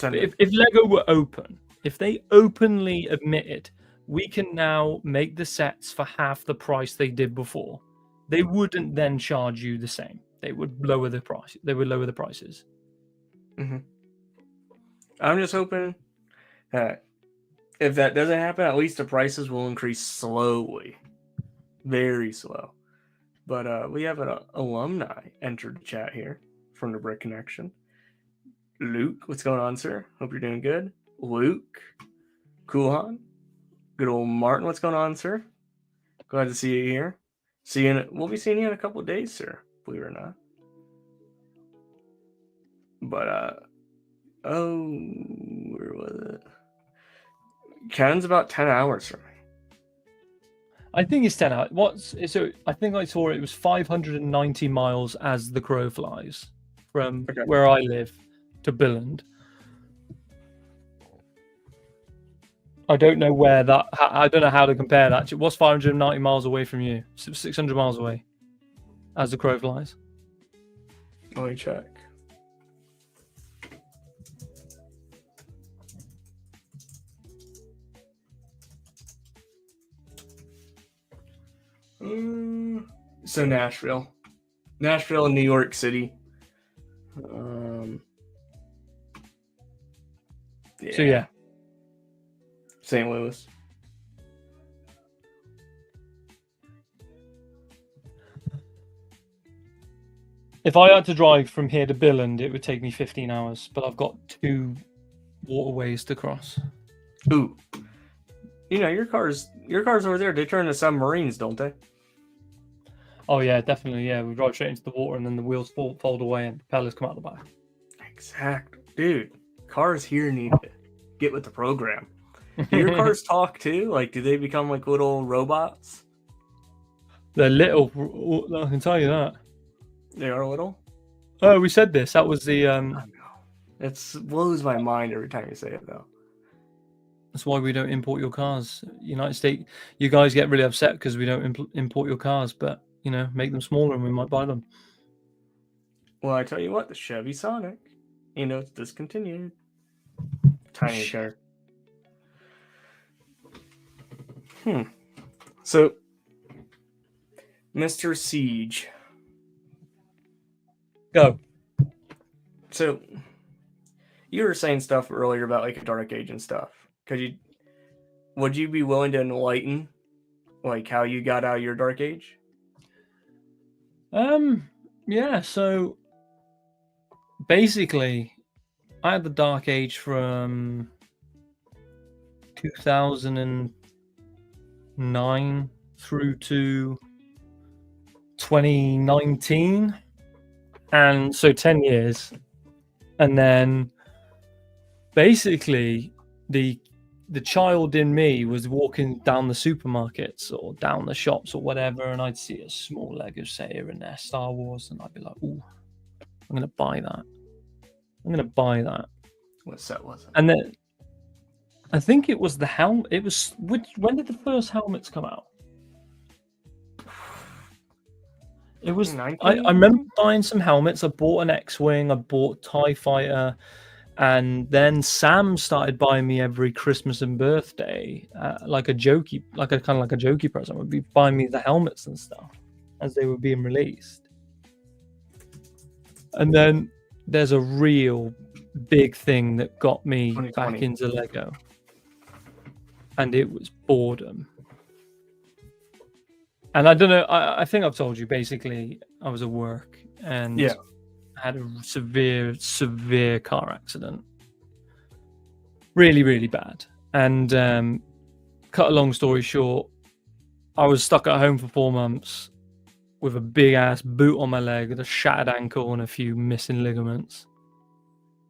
If Lego were open, if they openly admitted we can now make the sets for half the price they did before, they wouldn't then charge you the same. They would lower the price. They would lower the prices. I'm just hoping that if that doesn't happen, at least the prices will increase slowly, very slow. But we have an alumni entered the chat here from the Brick Connection. Luke, what's going on, sir? Hope you're doing good. Luke, Kuhan, good old Martin, what's going on, sir? Glad to see you here. We'll be seeing you in a couple of days, sir. Believe it or not. But where was it? Ken's about 10 hours from me. I think it's 10 hours. I think I saw it was 590 miles as the crow flies from where I live to Billund. I don't know I don't know how to compare that. What's 590 miles away from you? 600 miles away as the crow flies. Let me check. So Nashville and New York City. St. Louis. If I had to drive from here to Billund, it would take me 15 hours, but I've got 2 waterways to cross. Ooh. Your cars over there, they turn into submarines, don't they? Oh yeah, definitely. Yeah, we drive straight into the water and then the wheels fold away and propellers come out the back. Exactly. Dude, cars here need to get with the program. Do your cars talk too? Do they become like little robots? They're little. I can tell you that. They are little? Oh, we said this. That was the... I know. It blows my mind every time you say it, though. That's why we don't import your cars. United States, you guys get really upset because we don't import your cars, but, make them smaller and we might buy them. Well, I tell you what, the Chevy Sonic, it's discontinued. Tiny car. So, Mr. Siege. Go. So, you were saying stuff earlier about Dark Age and stuff. would you be willing to enlighten, like, how you got out of your dark age? Yeah, so basically I had the dark age from 2009 through to 2019, and so 10 years. And then basically the child in me was walking down the supermarkets or down the shops or whatever, and I'd see a small Lego set here and there, Star Wars, and I'd be like, ooh, I'm gonna buy that. I'm gonna buy that. What set was it? And then I think it was the helmet. It was when did the first helmets come out? It was. I remember buying some helmets. I bought an X-wing. I bought TIE Fighter, and then Sam started buying me every Christmas and birthday, like a jokey present. Would be buying me the helmets and stuff as they were being released. And then there's a real big thing that got me back into Lego, and it was boredom. And I don't know, I think I've told you, basically, I was at work and I had a severe car accident. Really, really bad. And cut a long story short, I was stuck at home for 4 months with a big ass boot on my leg, with a shattered ankle and a few missing ligaments.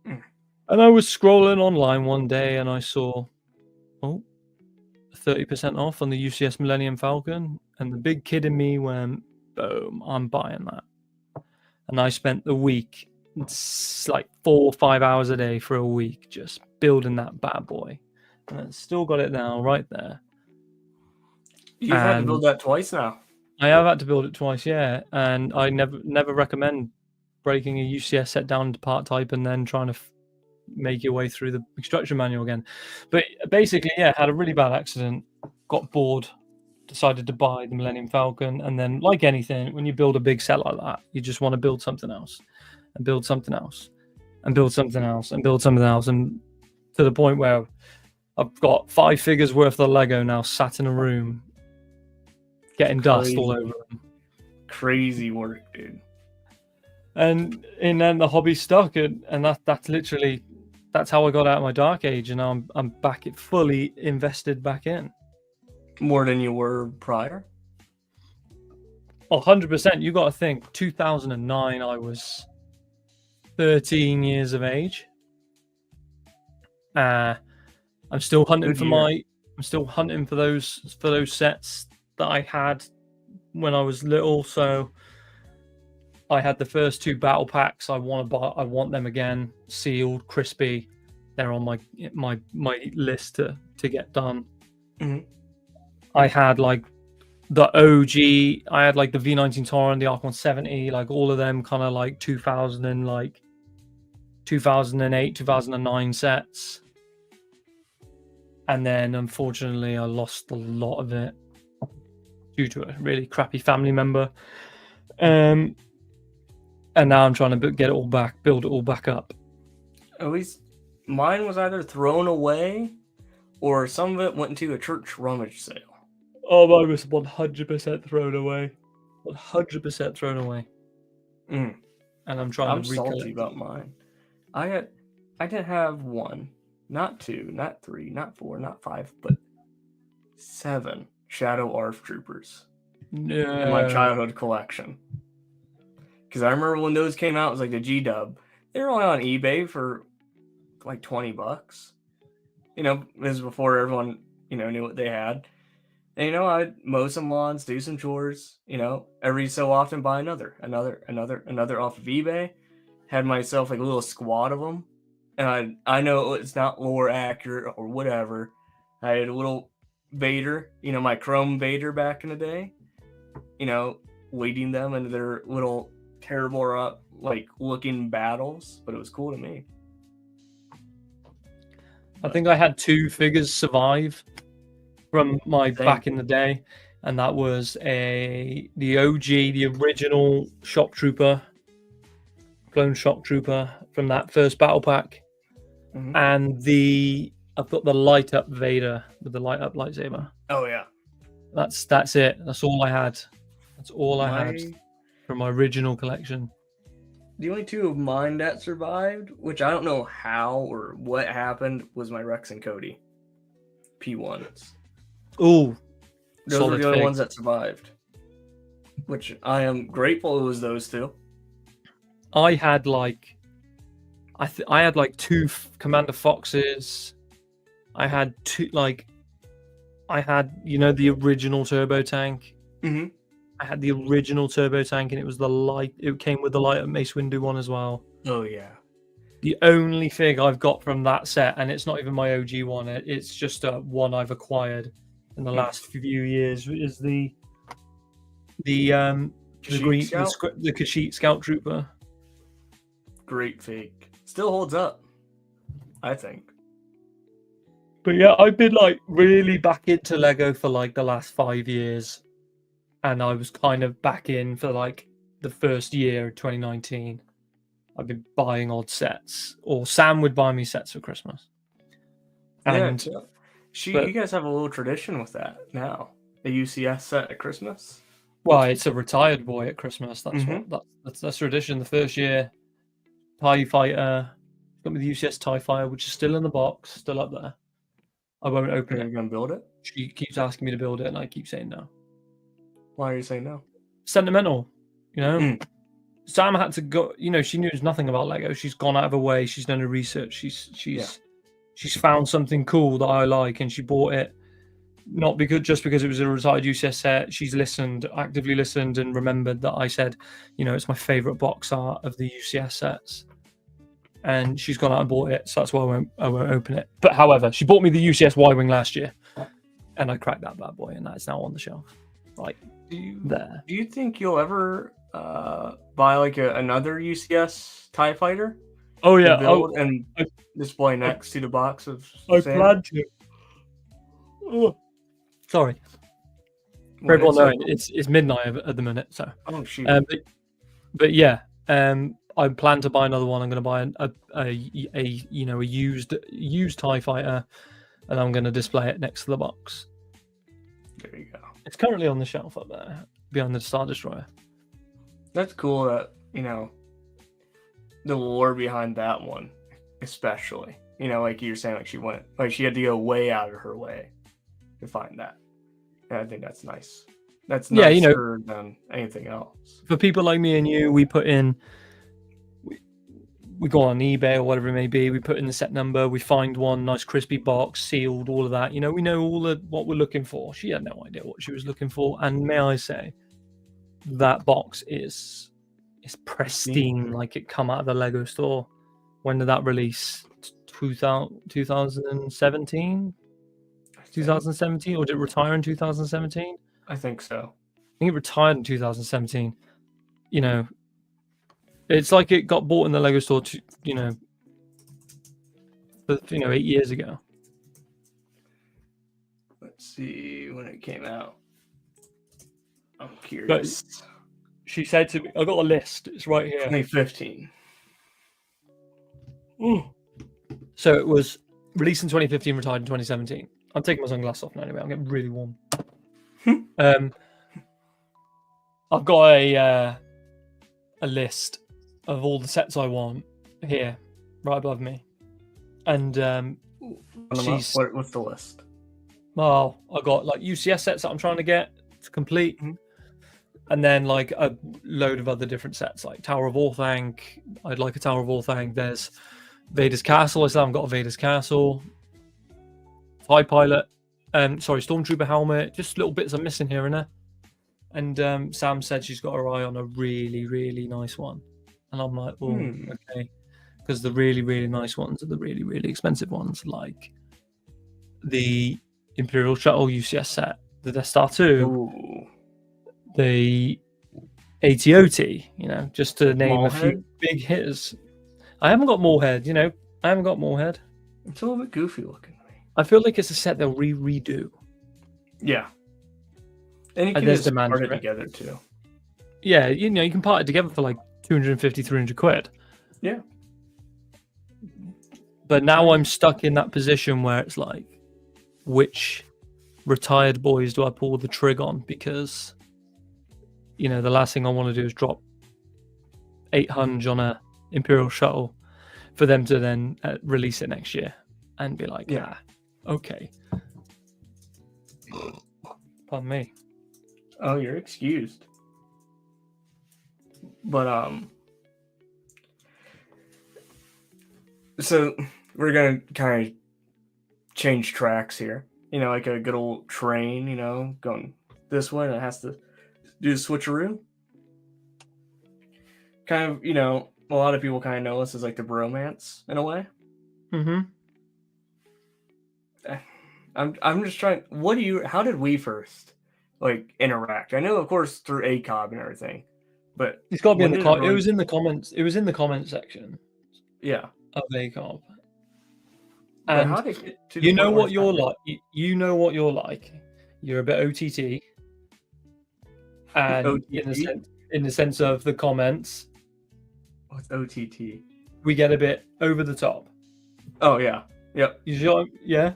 And I was scrolling online one day and I saw, 30% off on the UCS Millennium Falcon, and the big kid in me went, boom, I'm buying that. And I spent the week, it's like 4 or 5 hours a day for a week, just building that bad boy. And I've still got it now, right there. You've had to build that twice now. I have had to build it twice, yeah. And I never recommend breaking a UCS set down to part type and then trying to make your way through the instruction manual again. But basically, yeah, had a really bad accident, got bored, decided to buy the Millennium Falcon, and then, like anything, when you build a big set like that, you just want to build something else and build something else and build something else and build something else, and to the point where I've got 5 figures worth of Lego now sat in a room getting dust all over them. Crazy work, dude. And then the hobby stuck, and that's literally, that's how I got out of my dark age, and now I'm back, fully invested back in. More than you were prior? 100%. You got to think, 2009, I was 13 years of age. I'm still hunting for those sets that I had when I was little. So I had the first 2 battle packs. I want them again, sealed, crispy. They're on my list to get done. Mm-hmm. I had like the OG. I had like the V19 Torrent, the Arc 170, like all of them kind of like 2008, 2009 sets. And then unfortunately, I lost a lot of it due to a really crappy family member. And now I'm trying to get it all back, build it all back up. At least mine was either thrown away or some of it went into a church rummage sale. Oh, mine was 100% thrown away. 100% thrown away. And I'm trying to recollect. I'm salty about mine. I didn't have 1, not 2, not 3, not 4, not 5, but 7 Shadow ARF Troopers in my childhood collection. Because I remember when those came out, it was like the G-Dub. They were only on eBay for like $20. It was before everyone, knew what they had. And, I'd mow some lawns, do some chores, every so often buy another off of eBay. Had myself like a little squad of them. And I know it's not lore accurate or whatever. I had a little Vader, my Chrome Vader back in the day, leading them into their little terrible, looking battles, but it was cool to me. I think I had 2 figures survive from my back in the day, and that was the OG, the original Shock Trooper, clone Shock Trooper from that first battle pack, and the I've got the light up Vader with the light up lightsaber. Oh yeah. That's it. That's all I had. That's all I had from my original collection. The only two of mine that survived, which I don't know how or what happened, was my Rex and Cody P1s. Ooh, those were the only ones that survived. Which I am grateful it was those two. I had like, I had like two Commander Foxes. I had two the original turbo tank. Mm-hmm. I had the original turbo tank, and it was the light. It came with the light up Mace Windu one as well. Oh yeah. The only thing I've got from that set, and it's not even my OG one. It's just one I've acquired in the last few years, is the Kashyyyk Scout Trooper. Great fake. Still holds up, I think. But yeah, I've been like really back into Lego for like the last 5 years. And I was kind of back in for like the first year of 2019. I've been buying odd sets, or Sam would buy me sets for Christmas. And you guys have a little tradition with that now. A UCS set at Christmas. Well, it's a retired boy at Christmas. That's tradition. The first year, TIE Fighter, got me the UCS TIE Fighter, which is still in the box, still up there. I won't open it. Are you gonna build it? She keeps asking me to build it, and I keep saying no. Why are you saying no? Sentimental, you know. Sam had to go. You know, she knows nothing about Lego. She's gone out of her way. She's done her research. She's found something cool that I like, and she bought it. Not just because it was a retired UCS set. She's actively listened, and remembered that I said, you know, it's my favorite box art of the UCS sets. And she's gone out and bought it, so that's why I won't open it. But however, she bought me the UCS Y-Wing last year, and I cracked that bad boy, and that's now on the shelf. Like, do you think you'll ever buy like another UCS TIE Fighter? Oh yeah, and display next to the box of. I plan to. Oh, sorry. For everyone knowing, it's midnight at the minute, so. Oh shoot. But yeah, I plan to buy another one. I'm going to buy a used TIE Fighter, and I'm going to display it next to the box. There you go. It's currently on the shelf up there behind the Star Destroyer. That's cool that, you know, the lore behind that one, especially. You know, like you're saying, she had to go way out of her way to find that. And I think that's nice. That's nicer than anything else. For people like me and you, we put in, we go on eBay or whatever it may be, we put in the set number, we find one nice crispy box, sealed, all of that. You know, we know what we're looking for. She had no idea what she was looking for. And may I say, that box is pristine, like it come out of the Lego store. When did that release? 2017? 2017? Or did it retire in 2017? I think so. I think it retired in 2017. You know, it's like it got bought in the Lego store, 8 years ago. Let's see when it came out. I'm curious. But she said to me, I got a list. It's right here. 2015. So it was released in 2015, retired in 2017. I'm taking my sunglasses off now anyway. I'm getting really warm. I've got a list of all the sets I want here, right above me. And what's the list? Well, I got like UCS sets that I'm trying to get to complete. Mm-hmm. And then like a load of other different sets, like Tower of Orthanc. I'd like a Tower of Orthanc. There's Vader's Castle. I still haven't got a Vader's Castle. TIE Pilot. Stormtrooper helmet. Just little bits I'm missing here and there. And Sam said she's got her eye on a really, really nice one. And I'm like, okay. Because the really, really nice ones are the really, really expensive ones, like the Imperial Shuttle UCS set, the Death Star 2, the AT-OT, just to name a few big hitters. I haven't got Moorhead, I haven't got Moorhead. It's a little bit goofy looking. I feel like it's a set they'll redo. Yeah. And you can just part it together too. Yeah, you can part it together for like 250, 300 quid. Yeah. But now I'm stuck in that position where it's like, which retired boys do I pull the trig on? Because, you know, the last thing I want to do is drop 800 on a Imperial shuttle for them to then release it next year and be like, okay. Pardon me. Oh, you're excused. But so we're gonna kind of change tracks here. You know, like a good old train. You know, going this way, and it has to do the switcheroo. Kind of, you know, a lot of people kind of know us as like the bromance in a way. Mm-hmm. I'm just trying. How did we first like interact? I know, of course, through ACOB and everything, but it's got to be in the really... it was in the comments. It was in the comment section. Yeah. Of ACOB. But and how did it get to you know what you're like. You know what you're like. You're a bit OTT. And OTT? In the sense of the comments. What's OTT? We get a bit over the top. Oh yeah. Yep. Yeah.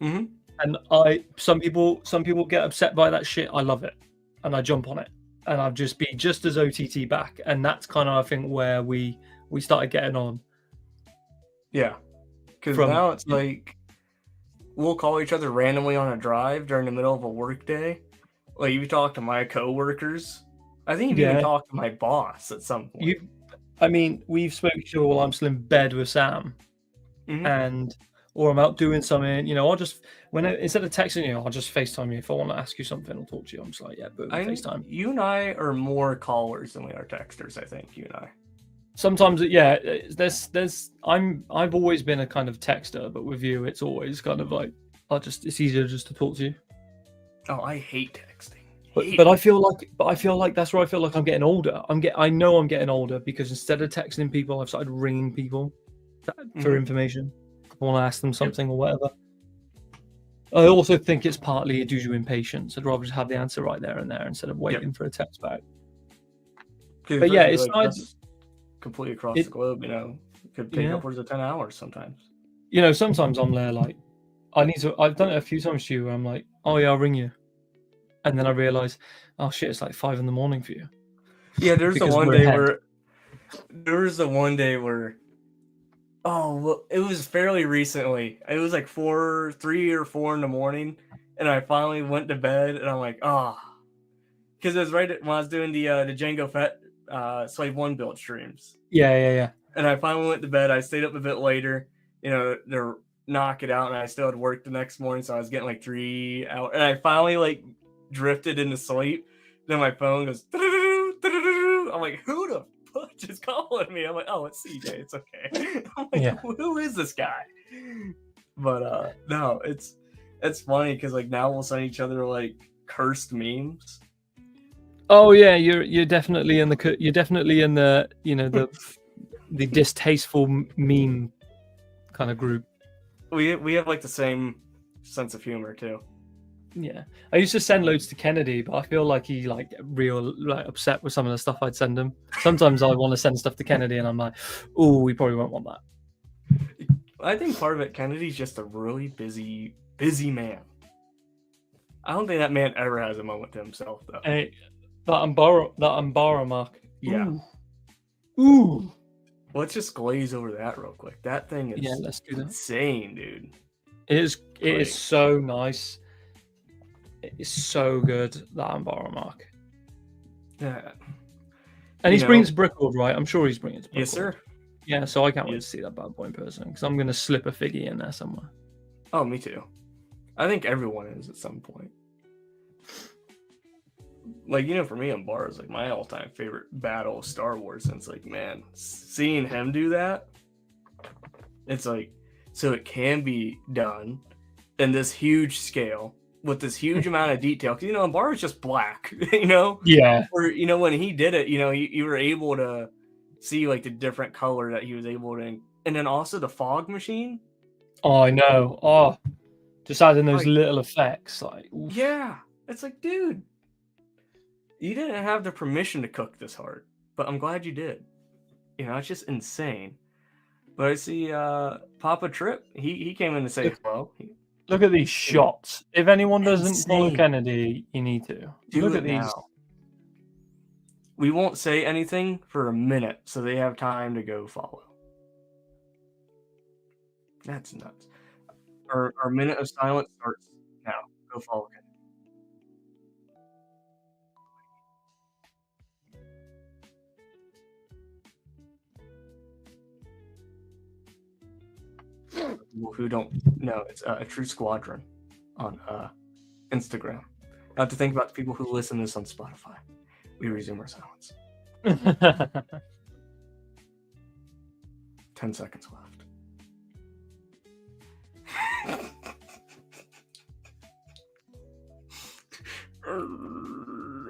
Mm-hmm. And some people get upset by that shit. I love it, and I jump on it, and I'll just be just as OTT back, and that's kind of I think where we started getting on. Yeah, because now it's like we'll call each other randomly on a drive during the middle of a work day. Like you talk to my coworkers. I think you even talk to my boss at some point. We've spoken to you while I'm still in bed with Sam, or I'm out doing something. You know, I'll just instead of texting you, I'll just FaceTime you if I want to ask you something or talk to you. I'm just like, yeah, boom, FaceTime. You and I are more callers than we are texters. I think you and I. Sometimes, yeah. I've always been a kind of texter, but with you, it's always kind of like it's easier just to talk to you. Oh, I hate texting. But I feel like that's where I feel like I'm getting older. I know I'm getting older because instead of texting people, I've started ringing people for information. I want to ask them something or whatever. I also think it's partly due to impatience. I'd rather just have the answer right there and there instead of waiting for a text back. But yeah, it's like completely across the globe. You know, it could take upwards of 10 hours sometimes. You know, sometimes I'm there like I've done it a few times to you where I'm like, oh yeah, I'll ring you. And then I realize, oh shit, it's like 5 a.m. for you. Yeah, there was the one day where, oh, well, it was fairly recently. It was like 3 or 4 in the morning, and I finally went to bed, and I'm like, because it was right when I was doing the Django Fett Slave 1 build streams. Yeah. And I finally went to bed. I stayed up a bit later, you know, to knock it out, and I still had work the next morning, so I was getting like 3 hours, and I finally like drifted into sleep. Then my phone goes. I'm like, who the fuck is calling me? I'm like, oh, it's CJ. It's okay. I'm like, who is this guy? But no, it's funny because like now we'll send each other like cursed memes. Oh yeah, you're definitely in the you know the distasteful meme kind of group. We have like the same sense of humor too. Yeah, I used to send loads to Kennedy, but I feel like he upset with some of the stuff I'd send him. Sometimes I want to send stuff to Kennedy, and I'm like, "Oh, we probably won't want that." I think part of it, Kennedy's just a really busy man. I don't think that man ever has a moment to himself, though. Hey, that Umbara mark. Yeah. Ooh. Let's just glaze over that real quick. That thing is let's do that. Insane, dude. It is so nice. It's so good, that Umbara mark. Yeah. And he's bringing it to Brickwood, right? I'm sure he's bringing it to Brickwood. Yes, sir. Yeah, so I can't wait to see that bad boy in person because I'm going to slip a figgy in there somewhere. Oh, me too. I think everyone is at some point. Like, you know, for me, Umbara is like my all-time favorite battle of Star Wars. And it's like, man, seeing him do that, it's like, so it can be done in this huge scale with this huge amount of detail. Because, you know, Umbara is just black, you know? Yeah. Or, you know, when he did it, you know, you were able to see, like, the different color that he was able to... And then also the fog machine. Oh, I know. Oh, just adding those little effects. Like, oof. Yeah. It's like, dude, you didn't have the permission to cook this hard, but I'm glad you did. You know, it's just insane. But I see Papa Trip. He came in to say hello. Look at these shots. If anyone doesn't follow Insane. Kennedy, you need to. Look Do at it these. now. We won't say anything for a minute, so they have time to go follow. That's nuts. Our minute of silence starts now. Go follow Kennedy. People who don't know, it's a True Squadron on Instagram. I have to think about the people who listen to this on Spotify. We resume our silence. 10 seconds left.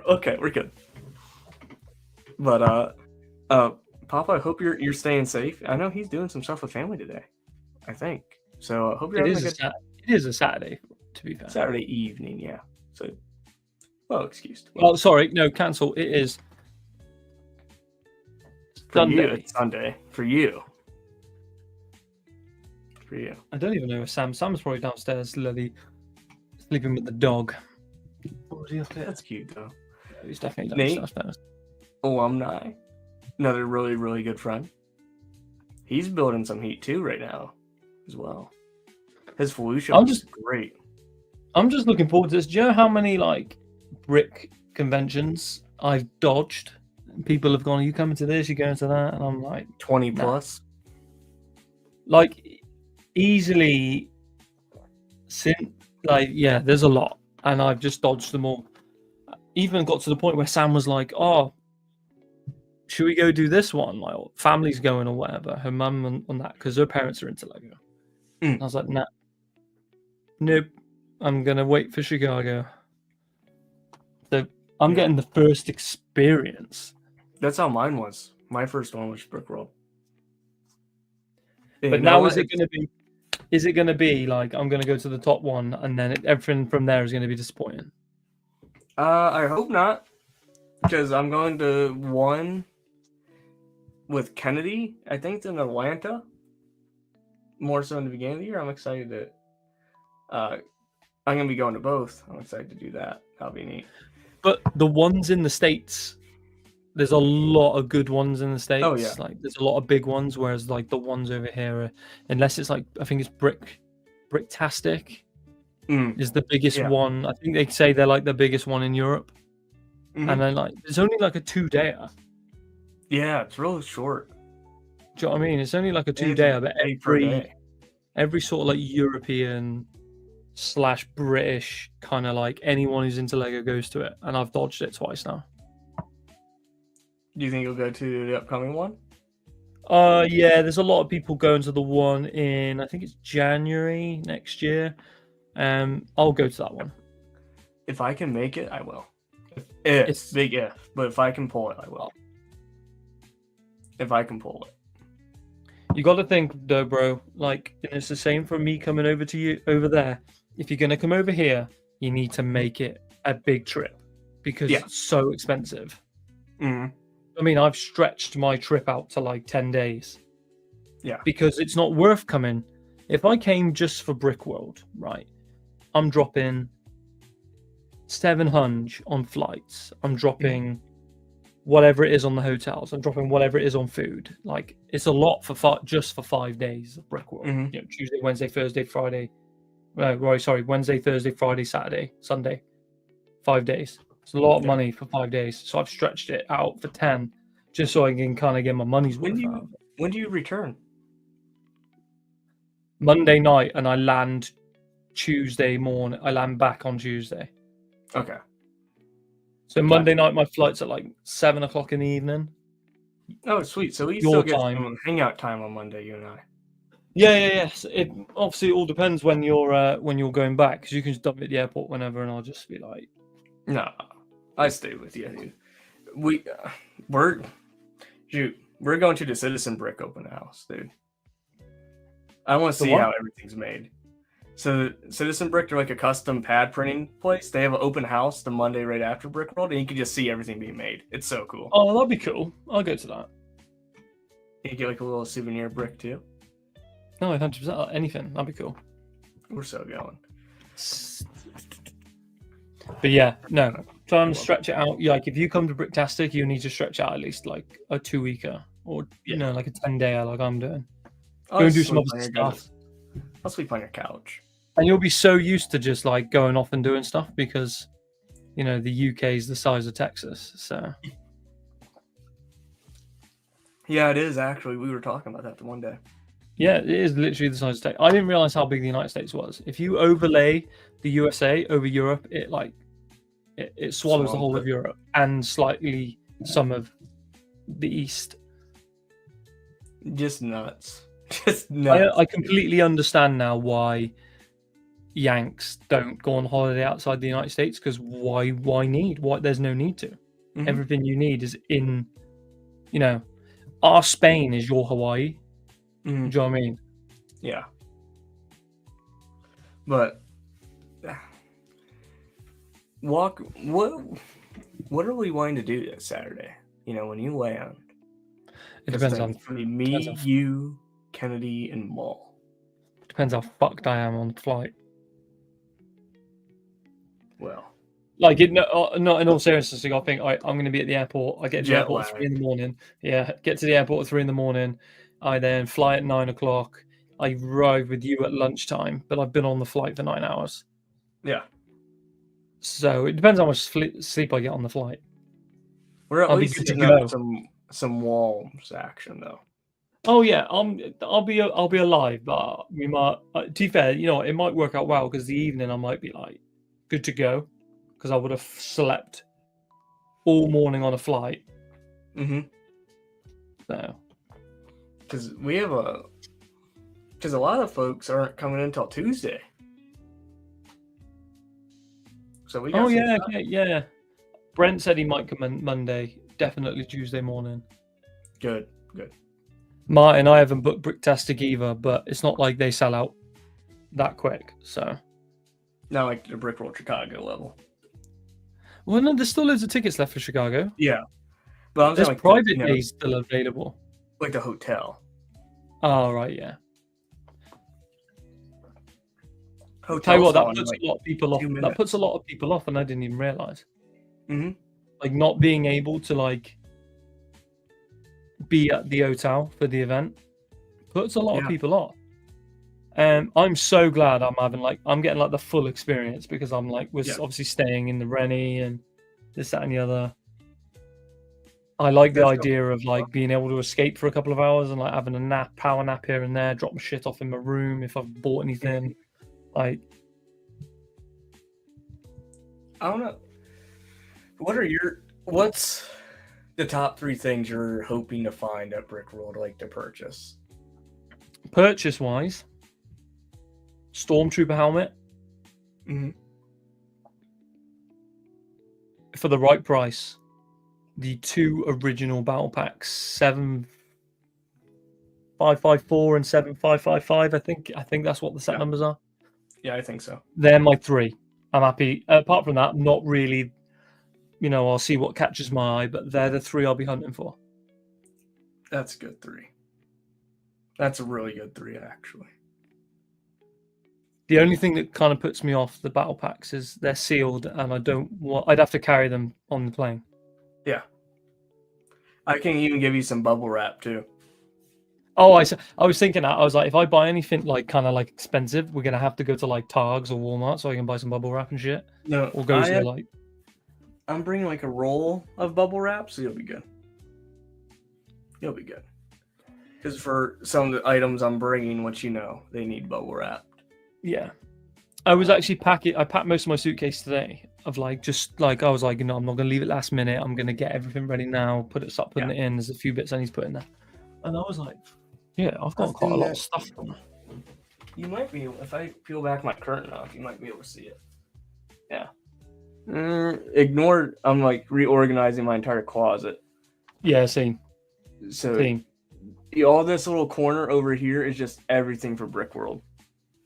Okay, we're good. But Papa, I hope you're staying safe. I know he's doing some stuff with family today. I think so. I hope you're having a good. It is a Saturday, to be fair. Saturday evening, yeah. So, well, excused. Well, sorry, no, cancel. It is For Sunday. you, it's Sunday. For you. I don't even know if Sam's probably downstairs, Lily, sleeping with the dog. That's cute, though. He's definitely Nate? downstairs. Alumni. Another really, really good friend. He's building some heat, too, right now, as well. His Felucia is great. I'm just looking forward to this. Do you know how many, like, brick conventions I've dodged? People have gone, are you coming to this? You going to that? And I'm like... 20 plus? Like, easily... yeah, there's a lot. And I've just dodged them all. Even got to the point where Sam was like, oh, should we go do this one? Like, family's going or whatever. Her mum and that, because her parents are into Lego. I was like, nah. Nope. I'm going to wait for Chicago. So I'm getting the first experience. That's how mine was. My first one was Brickworld. But now is it going to be like, I'm going to go to the top one and then everything from there is going to be disappointing? I hope not. Because I'm going to one with Kennedy. I think it's in Atlanta. More so in the beginning of the year. I'm excited to... I'm going to be going to both. I'm excited to do that. That'll be neat. But the ones in the States, there's a lot of good ones in the States. Oh, yeah. Like, there's a lot of big ones, whereas like the ones over here are, unless it's like, I think it's Bricktastic is the biggest one. I think they say they're like the biggest one in Europe. And then like there's only like a 2-dayer. Yeah, it's really short. Do you know what I mean? It's only like a 2-dayer, but every sort of like European / British kind of like anyone who's into Lego goes to it, and I've dodged it twice now. Do you think you'll go to the upcoming one? Yeah, there's a lot of people going to the one in, I think it's January next year. I'll go to that one. If I can make it, I will. It's big if, but if I can pull it, I will. If I can pull it. You got to think though, bro, like, and it's the same for me coming over to you over there. If you're going to come over here, you need to make it a big trip because it's so expensive. I mean, I've stretched my trip out to like 10 days. Yeah. Because it's not worth coming. If I came just for Brickworld, right, I'm dropping 700 on flights. I'm dropping whatever it is on the hotels. I'm dropping whatever it is on food. Like, it's a lot for just for 5 days of Brickworld. You know, Tuesday, Wednesday, Thursday, Friday. Wednesday, Thursday, Friday, Saturday, Sunday. 5 days. It's a lot of money for 5 days. So I've stretched it out for 10 just so I can kind of get my money's worth out of it. When do you return? Monday night, and I land Tuesday morning. I land back on Tuesday. Okay. So Monday night, my flight's at like 7 o'clock in the evening. Oh, sweet. So we still get some hangout time on Monday, you and I. Yeah. So it obviously all depends when you're going back, because you can just dump me at the airport whenever, and I'll just be like, no, I stay with you, dude. We're going to the Citizen Brick open house, dude. I want to see how everything's made. So Citizen Brick, they're like a custom pad printing place. They have an open house the Monday right after Brickworld, and you can just see everything being made. It's so cool. Oh, that'd be cool. I'll go to that. You get like a little souvenir brick too. No, 100%. Anything. That'd be cool. We're so going. But yeah, no. Try and stretch it out. Like if you come to Bricktastic, you need to stretch out at least like a 2-weeker or like a 10-day like I'm doing. Go and do some other stuff. I'll sleep on your couch. And you'll be so used to just like going off and doing stuff because the UK is the size of Texas. So yeah, it is actually. We were talking about that the one day. Yeah, it is literally the size of Texas. I didn't realize how big the United States was. If you overlay the USA over Europe, it swallows the whole of Europe and slightly some of the East. Just nuts. Just nuts. I completely understand now why Yanks don't go on holiday outside the United States, because why need? There's no need to. Mm-hmm. Everything you need is in, our Spain is your Hawaii. Mm-hmm. Do you know what I mean? Yeah. But what are we wanting to do this Saturday? When you land. It depends on me, you, Kennedy, and Maul. Depends how fucked I am on the flight. Well, like not in all seriousness, I think I'm going to be at the airport. I get to the airport at 3 a.m. Yeah, get to the airport at 3 a.m. I then fly at 9 o'clock. I arrive with you at lunchtime, but I've been on the flight for 9 hours. Yeah. So it depends how much sleep I get on the flight. We're at least good to go. Some walls action though. Oh yeah, I'll be alive, but we might. To be fair, it might work out well because the evening I might be like good to go because I would have slept all morning on a flight. Mm-hmm. So. Because a lot of folks aren't coming in until Tuesday. So we got. Oh yeah. Brent said he might come in Monday. Definitely Tuesday morning. Good. Martin, I haven't booked Bricktastic either, but it's not like they sell out that quick. So. Not like the Brick World Chicago level. Well, no, there's still loads of tickets left for Chicago. Yeah, but I'm there's like private days still available. Like the hotel. Oh right, yeah. Hotel. Tell you what, that puts a lot of people off. That puts a lot of people off, and I didn't even realize. Mm-hmm. Like not being able to like be at the hotel for the event puts a lot of people off. And I'm so glad I'm getting like the full experience because I'm like obviously staying in the Rennie and this, that, and the other. I like the idea of like being able to escape for a couple of hours and like having a power nap here and there, drop my shit off in my room if I've bought anything. Like, I don't know. What's the top 3 things you're hoping to find at Brick World, like to purchase? Purchase wise, Stormtrooper helmet. Mm-hmm. For the right price. The 2 original battle packs, 7554 and 7555. I think that's what the set numbers are. Yeah, I think so. They're my 3. I'm happy. Apart from that, not really. I'll see what catches my eye, but they're the 3 I'll be hunting for. That's a good 3. That's a really good 3, actually. The only thing that kind of puts me off the battle packs is they're sealed, and I'd have to carry them on the plane. Yeah. I can even give you some bubble wrap too. Oh, I was thinking that. I was like, if I buy anything like kind of like expensive, we're gonna have to go to like Targs or Walmart so I can buy some bubble wrap and shit. No, or go to like. I'm bringing like a roll of bubble wrap, so you'll be good. You'll be good. Because for some of the items I'm bringing, which they need bubble wrapped. Yeah, I was actually packing. I packed most of my suitcase today. Of like just like I was like, I'm not gonna leave it last minute. I'm gonna get everything ready now. Start putting it in. There's a few bits I need to put in there. And I was like, yeah, I've got quite a lot of stuff. You might be able, if I peel back my curtain off, you might be able to see it. Yeah. Ignore. I'm like reorganizing my entire closet. Yeah, same. So all this little corner over here is just everything for Brick World,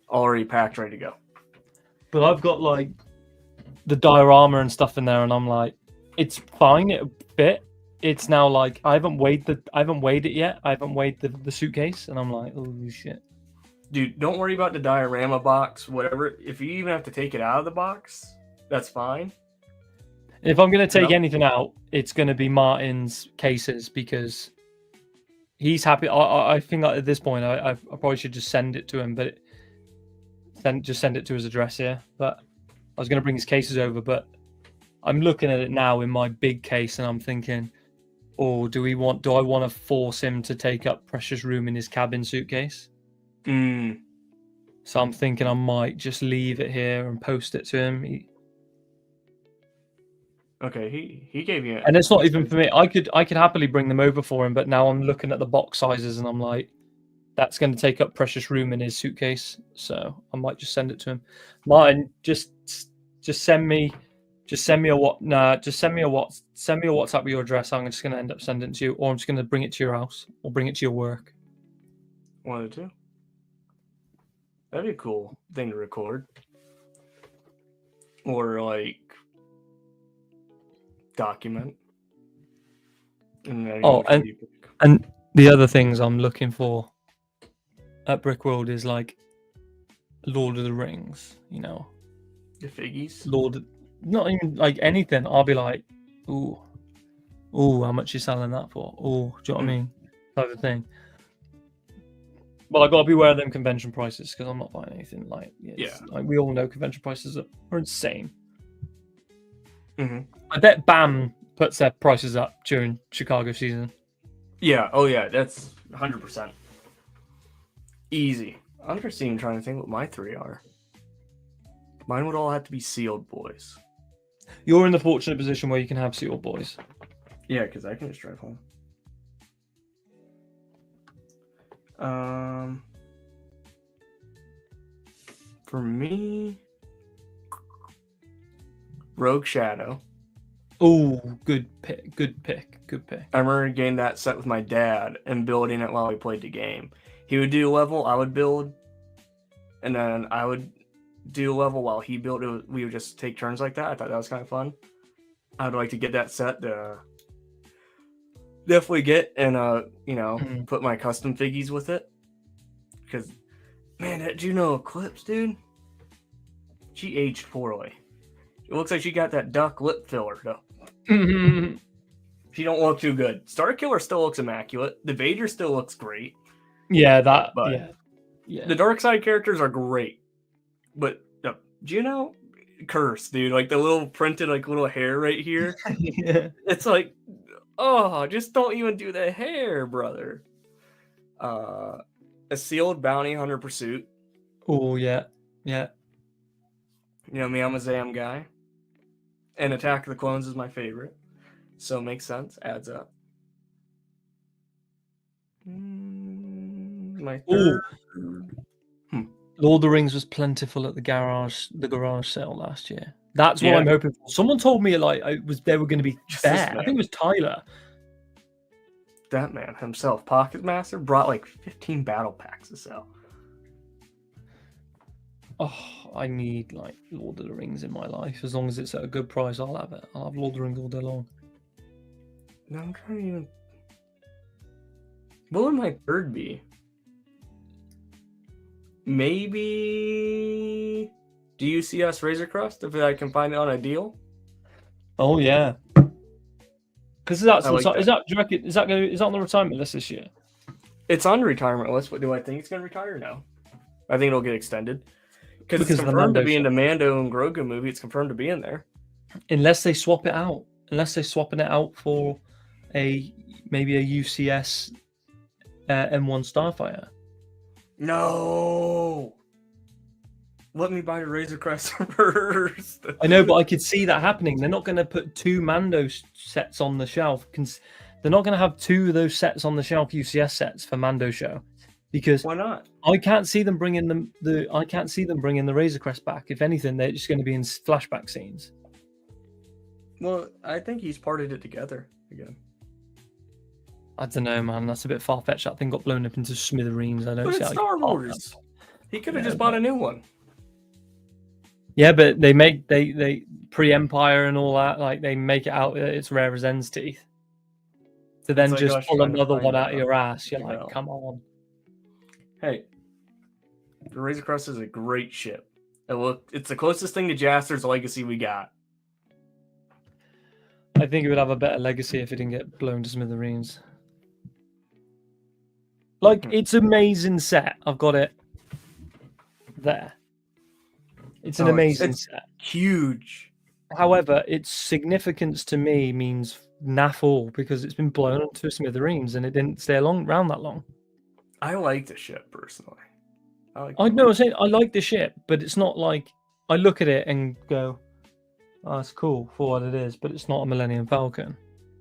already packed, ready to go. But I've got like the diorama and stuff in there, and I'm like, it's fine. It fit. It's now like I haven't weighed it yet. I haven't weighed the suitcase, and I'm like, oh shit. dude, don't worry about the diorama box, whatever. If you even have to take it out of the box, that's fine. If I'm going to take anything out, it's going to be Martin's cases because he's happy. I think at this point, I probably should just send it to him, but just send it to his address here. But I was going to bring his cases over, but I'm looking at it now in my big case, and I'm thinking, oh, do I want to force him to take up precious room in his cabin suitcase? So I'm thinking I might just leave it here and post it to him. Okay, he gave you, and it's not even for me. I could happily bring them over for him, but now I'm looking at the box sizes and I'm like, that's going to take up precious room in his suitcase. So I might just send it to him. Martin, just send me a WhatsApp with your address. I'm just going to end up sending it to you, or I'm just going to bring it to your house or bring it to your work. One of the two. That'd be a cool thing to record. Or like document. And the other things I'm looking for at Brickworld is like Lord of the Rings, you know. The figgies? Not even like anything. I'll be like, ooh, how much you selling that for? Oh, do you know what I mean? Type of thing. But I gotta be aware of them convention prices because I'm not buying anything like we all know convention prices are insane. I bet BAM puts their prices up during Chicago season. Yeah, oh yeah, that's 100%. Easy. I'm just even trying to think what my 3 are. Mine would all have to be sealed boys. You're in the fortunate position where you can have sealed boys. Yeah, because I can just drive home. For me, Rogue Shadow. Oh, good pick. I remember getting that set with my dad and building it while we played the game. He would do a level, I would build, and then I would do a level while he built it. We would just take turns like that. I thought that was kind of fun. I'd like to get that set to definitely get and put my custom figgies with it. Because, man, that Juno Eclipse, dude, she aged poorly. It looks like she got that duck lip filler, though. She don't look too good. Starkiller still looks immaculate. The Vader still looks great. Yeah, The dark side characters are great. But Juno, curse, dude. Like the little printed, like little hair right here. Yeah. It's like, oh, just don't even do the hair, brother. A sealed bounty hunter pursuit. Oh yeah. You know me, I'm a Zam guy. And Attack of the Clones is my favorite. So makes sense. Adds up. My third. Lord of the Rings was plentiful at the garage sale last year. That's what I'm hoping for. Someone told me like they were going to be there. I think it was Tyler. That man himself, Pocket Master, brought like 15 battle packs to sell. Oh, I need like Lord of the Rings in my life. As long as it's at a good price, I'll have it. I'll have Lord of the Rings all day long. No, I'm trying to even. What would my third be? Maybe DUCS Razor Crest if I can find it on a deal. Oh yeah. Because is that on the retirement list this year? It's on the retirement list, but do I think it's going to retire? No. I think it'll get extended. Because it's confirmed to be in the Mando and Grogu movie. It's confirmed to be in there. Unless they swap it out. Unless they're swapping it out for maybe a UCS M1 Starfighter. No. Let me buy the Razor Crest first. I know, but I could see that happening. They're not going to put 2 Mando sets on the shelf. They're not going to have 2 of those sets on the shelf, UCS sets for Mando show, because why not? I can't see them bringing the Razor Crest back. If anything, they're just going to be in flashback scenes. Well, I think he's parted it together again. I don't know, man. That's a bit far fetched. That thing got blown up into smithereens. I don't. But see it's Star Wars. He could have just bought a new one. Yeah, but they pre-Empire and all that, like they make it out that it's rare as hen's teeth. To then just pull another one out of your ass. You're like, come on. Hey, The Razor Crest is a great ship. It's the closest thing to Jaster's Legacy we got. I think it would have a better legacy if it didn't get blown to smithereens. Like, it's amazing set. I've got it there. It's an amazing set. Huge. However, its significance to me means naff all because it's been blown to smithereens and it didn't stay around that long. I like the ship personally. I know. I'm saying I like the ship, but it's not like I look at it and go, "Oh, it's cool for what it is," but it's not a Millennium Falcon.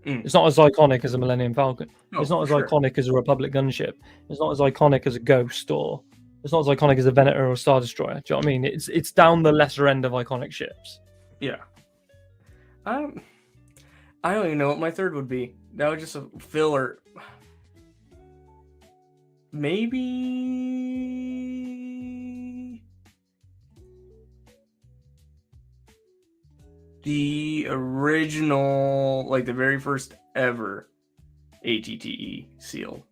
It's not as iconic as a Millennium Falcon. It's not as iconic as a Republic gunship. It's not as iconic as a Ghost, or it's not as iconic as a Venator or Star Destroyer. Do you know what I mean? It's down the lesser end of iconic ships. Yeah. I don't even know what my third would be. That was just a filler. Maybe the original, like the very first ever ATTE seal.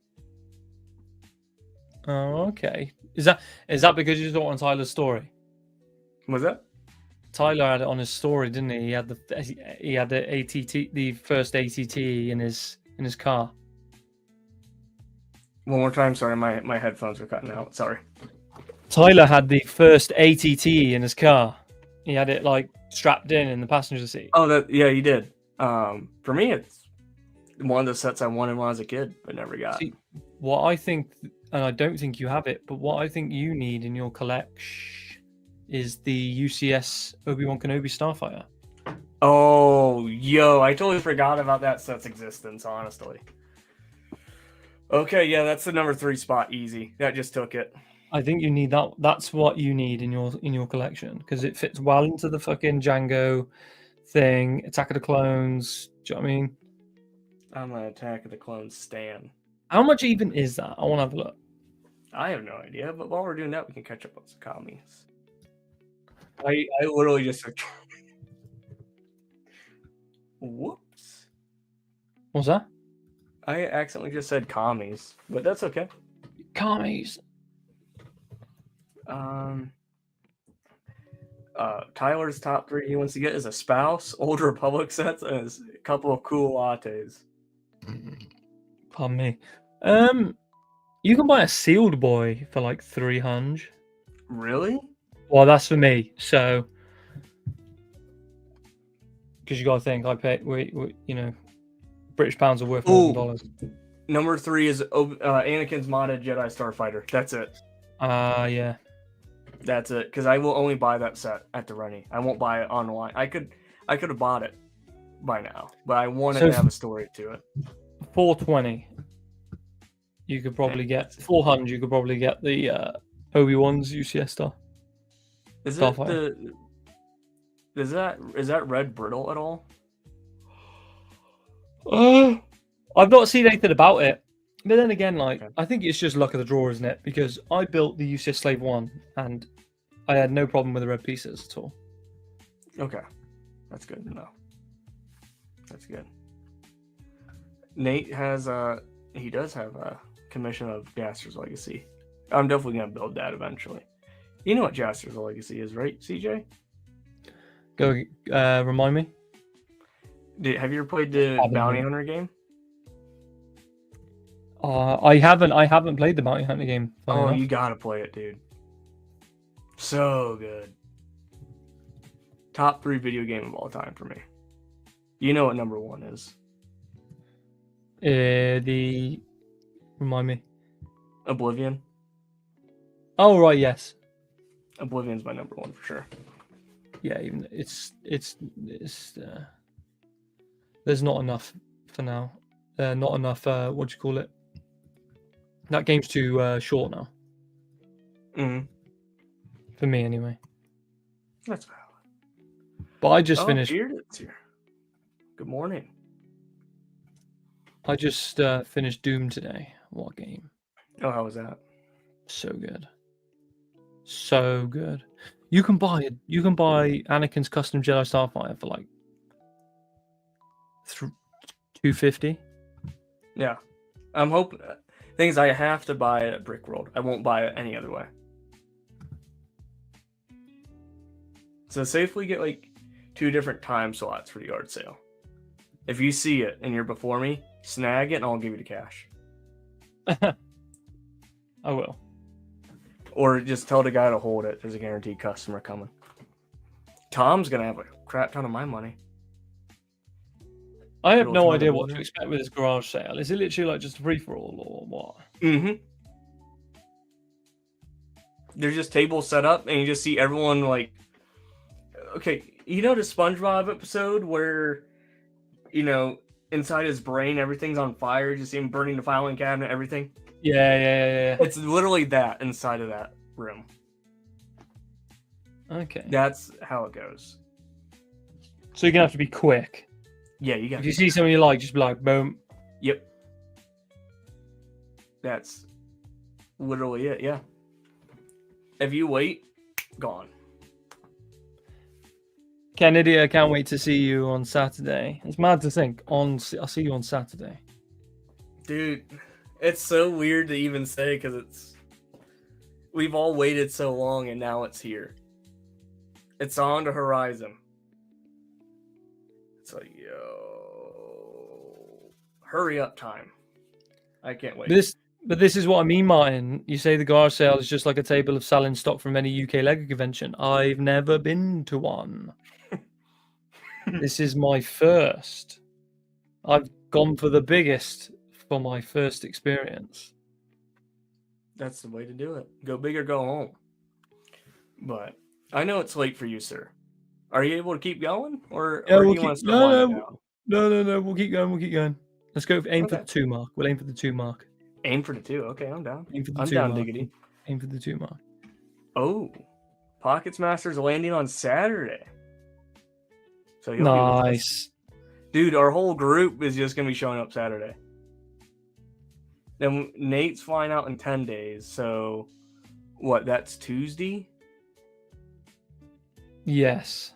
Oh, okay. Is that because you saw it on Tyler's story? Was that? Tyler had it on his story, didn't he? He had the ATT, the first ATT in his car. One more time, sorry, my headphones were cutting out. Sorry. Tyler had the first ATT in his car. He had it like strapped in the passenger seat. Oh, yeah, he did. For me, it's one of the sets I wanted when I was a kid, but never got. See, what I think, and I don't think you have it, but what I think you need in your collection is the UCS Obi-Wan Kenobi Starfighter. Oh, yo, I totally forgot about that set's existence, honestly. Okay, yeah, that's the number 3 spot, easy. That just took it. I think you need that. That's what you need in your collection because it fits well into the fucking Django thing, Attack of the Clones. Do you know what I mean? I'm an Attack of the Clones stan. How much even is that? I want to have a look. I have no idea, but while we're doing that, we can catch up on some commies. I literally just searched. Whoops. What's that? I accidentally just said commies, but that's okay. Commies. Tyler's top 3 he wants to get is a spouse, Old Republic sets, and a couple of cool lattes. Pardon me. You can buy a sealed boy for like 300. Really? Well, that's for me. So, because you got to think, I pay. You know, British pounds are worth more than dollars. Number 3 is Anakin's modded Jedi Starfighter. That's it. Yeah. That's it. Because I will only buy that set at the Rennie. I won't buy it online. I could have bought it by now, but I wanted to have a story to it. 420. You could probably get 400. You could probably get the Obi-Wan's UCS star. Is that red brittle at all? I've not seen anything about it. But then again, like, I think it's just luck of the draw, isn't it? Because I built the UCS Slave 1 and I had no problem with the red pieces at all. Okay. That's good to know. That's good. Nate has he does have a commission of Jaster's Legacy. I'm definitely gonna build that eventually. You know what Jaster's Legacy is, right, CJ? Go remind me. Have you ever played the Bounty Hunter game? I haven't played the Bounty Hunter game. Oh, you gotta play it, dude. So good. Top 3 video game of all time for me. You know what number 1 is? Remind me. Oblivion. Oh right, yes. Oblivion's my number 1 for sure. Yeah, even it's there's not enough for now. Not enough. What do you call it? That game's too short now. For me, anyway. That's valid. But I just finished. Bearded's here. Good morning. I just finished Doom today. What game? Oh, how was that? So good. So good. You can buy Anakin's custom Jedi Starfighter for like $250. Yeah, I'm hoping. Things I have to buy it at Brick World. I won't buy it any other way. So say if we get like 2 different time slots for the yard sale. If you see it and you're before me, snag it and I'll give you the cash. I will. Or just tell the guy to hold it. There's a guaranteed customer coming. Tom's going to have a crap ton of my money. I have no idea what to expect with this garage sale. Is it literally like just a free-for-all or what? Mm-hmm. There's just tables set up and you just see everyone like... Okay, you know the SpongeBob episode where, you know, inside his brain everything's on fire, just him burning the filing cabinet, everything? Yeah. It's literally that inside of that room. Okay. That's how it goes. So you're going to have to be quick. Yeah, you got. If you see something you like, just be like, boom. Yep. That's literally it, yeah. If you wait, gone. Kennedy, I can't wait to see you on Saturday. It's mad to think. I'll see you on Saturday. Dude, it's so weird to even say because we've all waited so long and now it's here. It's on the horizon. It's like, yo, hurry up time. I can't wait. But this is what I mean, Martin. You say the garage sale is just like a table of selling stock from any UK Lego convention. I've never been to one. This is my first. I've gone for the biggest for my first experience. That's the way to do it. Go big or go home. But I know it's late for you, sir. Are you able to keep going? Or do you want to start winding down? No. We'll keep going. Let's go aim for the 2 mark. We'll aim for the 2 mark. Aim for the 2. Okay, I'm down. Aim for the I'm 2 down, mark. diggity. Aim for the 2 mark. Oh, Pockets Masters landing on Saturday. So nice. Dude, our whole group is just going to be showing up Saturday. Then Nate's flying out in 10 days. So, what, that's Tuesday? Yes.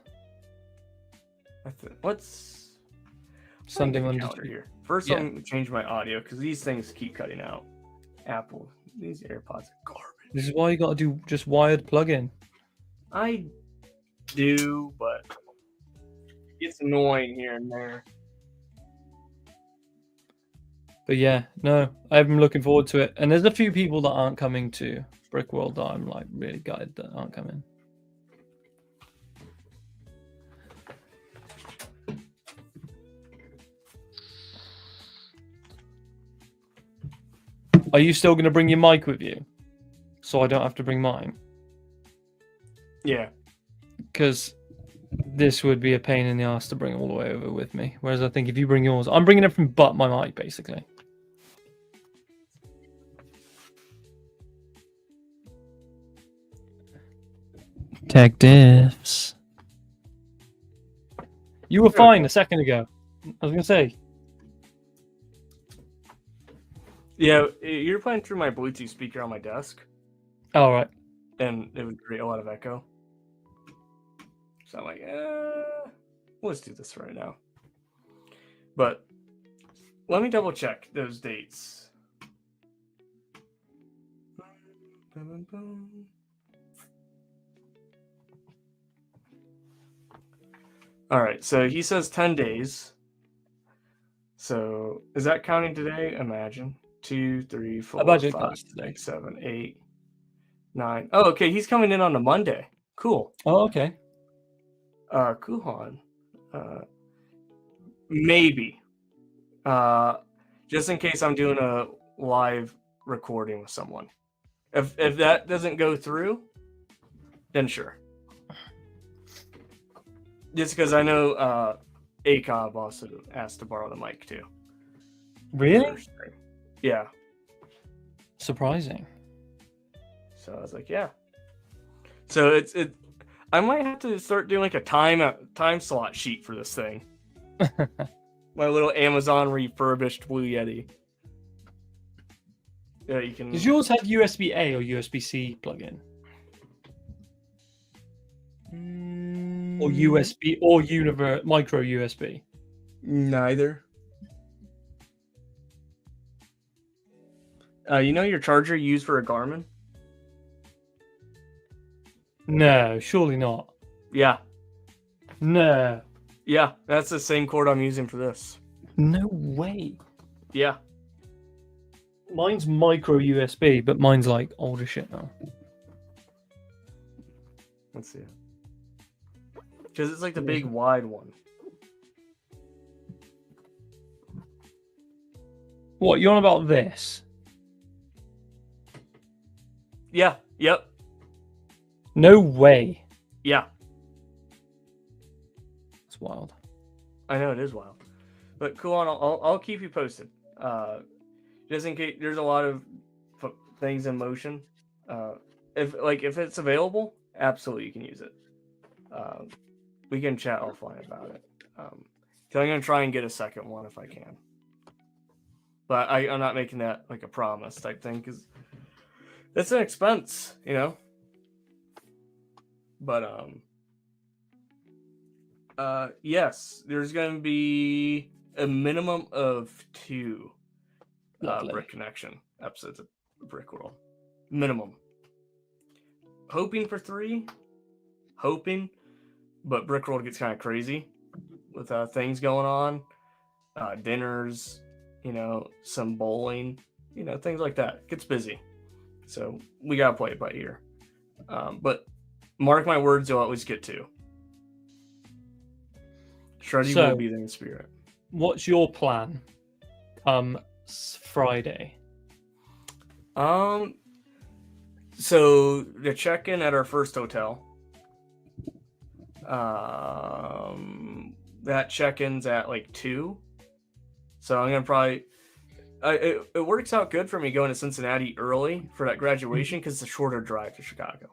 What's Sunday, Monday here? First, I'm going to change my audio because these things keep cutting out. Apple, these AirPods are garbage. This is why you got to do just wired plug-in. I do, but it's annoying here and there. But yeah, no, I'm looking forward to it. And there's a few people that aren't coming to Brickworld that I'm like really gutted that aren't coming. Are you still going to bring your mic with you? So I don't have to bring mine? Yeah. Because this would be a pain in the ass to bring all the way over with me. Whereas I think if you bring yours, I'm bringing everything but my mic, basically. Tech diffs. You were fine a second ago. I was going to say. Yeah, you're playing through my Bluetooth speaker on my desk. All right. And it would create a lot of echo. So I'm like, let's do this right now. But let me double check those dates. All right, so he says 10 days. So is that counting today? Imagine. 2, 3, 4, 5, 6, 7, 8, 9. Oh, okay. He's coming in on a Monday. Cool. Oh, okay. Kuhan. Maybe. Just in case I'm doing a live recording with someone. If that doesn't go through, then sure. Just because I know ACOB also asked to borrow the mic too. Really? Yeah. Surprising. So I was like, yeah. So it's I might have to start doing like a time slot sheet for this thing. My little Amazon refurbished Blue Yeti. Yeah, you can. Does yours have USB A or USB C plug-in? Or USB or micro USB? Neither. You know your charger you use for a Garmin? No, surely not. Yeah, No. Yeah, that's the same cord I'm using for this. No way. Yeah. Mine's micro USB, but mine's like older shit now. Let's see. Because it's like the big wide one. What, you're on about this? Yeah. Yep. No way. Yeah. It's wild. I know, it is wild. But cool on, I'll keep you posted. Just in case there's a lot of things in motion. If it's available, absolutely you can use it. We can chat offline about it. I'm gonna try and get a second one if I can. But I'm not making that like a promise type thing because it's an expense, you know. But yes, there's gonna be a minimum of 2 Brick Connection episodes of Brick World. Minimum. Hoping for 3. But Brick World gets kind of crazy with things going on. Dinners, you know, some bowling, you know, things like that. It gets busy. So we gotta play it by ear. But mark my words, you'll always get 2. Shreddy will be there in spirit. What's your plan Friday? So the check-in at our first hotel. That check-in's at like 2. So I'm gonna probably it works out good for me going to Cincinnati early for that graduation because it's a shorter drive to Chicago.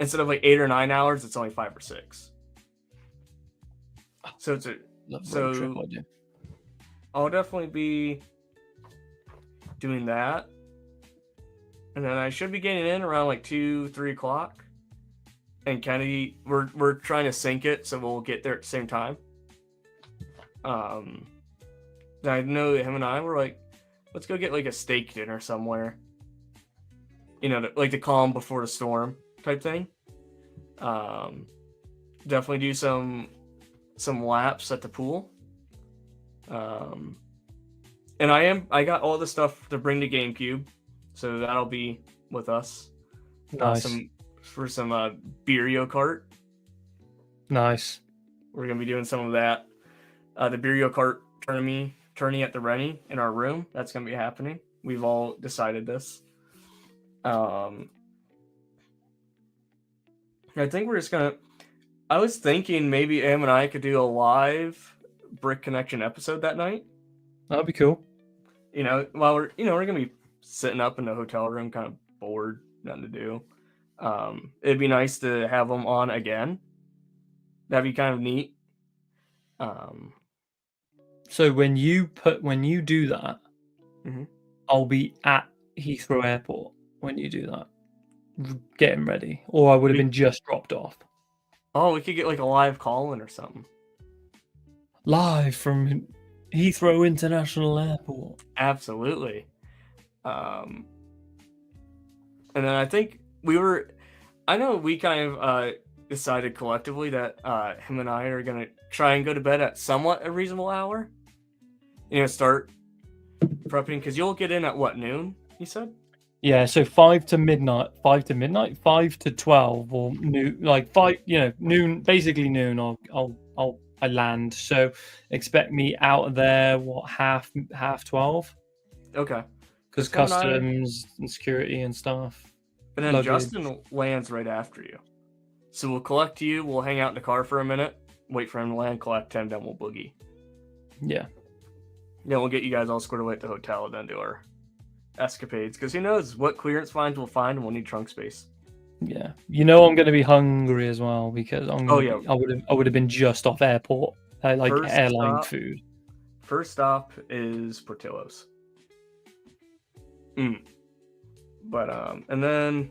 Instead of like 8 or 9 hours, it's only 5 or 6. So it's a trip, I'll definitely be doing that. And then I should be getting in around like 2-3 o'clock. And Kennedy, we're trying to sync it so we'll get there at the same time. I know him and I were like, let's go get like a steak dinner somewhere. You know, like the calm before the storm type thing. Definitely do some laps at the pool. And I got all the stuff to bring to GameCube, so that'll be with us. Nice. For some Beerio Kart. Nice. We're gonna be doing some of that. The Beerio Kart tourney at the Rennie in our room. That's gonna be happening. We've all decided this. I think we're just gonna. I was thinking maybe Em and I could do a live Brick Connection episode that night. That'd be cool. You know, while we're gonna be sitting up in the hotel room, kind of bored, nothing to do. It'd be nice to have them on again. That'd be kind of neat. So when you do that, I'll be at Heathrow Airport when you do that, getting ready, or I would have been just dropped off. Oh, we could get like a live call in or something. Live from Heathrow International Airport. Absolutely. And then I think I know we kind of decided collectively that him and I are going to try and go to bed at somewhat a reasonable hour. You know, start prepping, because you'll get in at what, noon, you said? Yeah, so 5 to 12 or noon, like 5, you know, noon, basically noon, I land. So expect me out of there, half 12? Okay. Because customs and security and stuff. And then Justin lands right after you. So we'll collect you, we'll hang out in the car for a minute, wait for him to land, collect him, then we'll boogie. Yeah. Then we'll get you guys all squared away at the hotel and then do our escapades. Because who knows what clearance finds we'll find, and we'll need trunk space. Yeah. You know I'm going to be hungry as well, because I would have been just off airport, airline food. First stop is Portillo's. But and then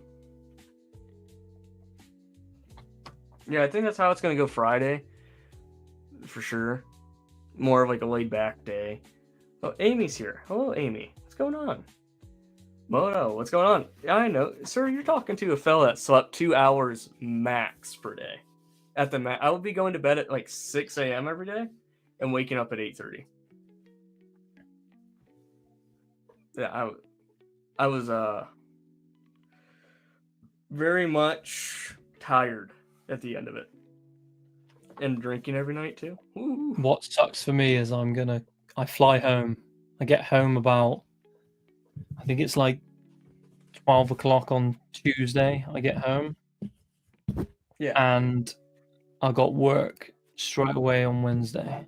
yeah, I think that's how it's gonna go Friday for sure. More of like a laid back day. Oh, Amy's here. Hello, Amy. What's going on? Mono, what's going on? Yeah, I know, sir. You're talking to a fella that slept 2 hours max per day, at the I would be going to bed at like 6 a.m. every day and waking up at 8:30. Yeah, I was very much tired at the end of it, and drinking every night too. Ooh. What sucks for me is I fly home. I get home about, I think it's like 12 o'clock on Tuesday. I get home. Yeah. And I got work straight away on Wednesday.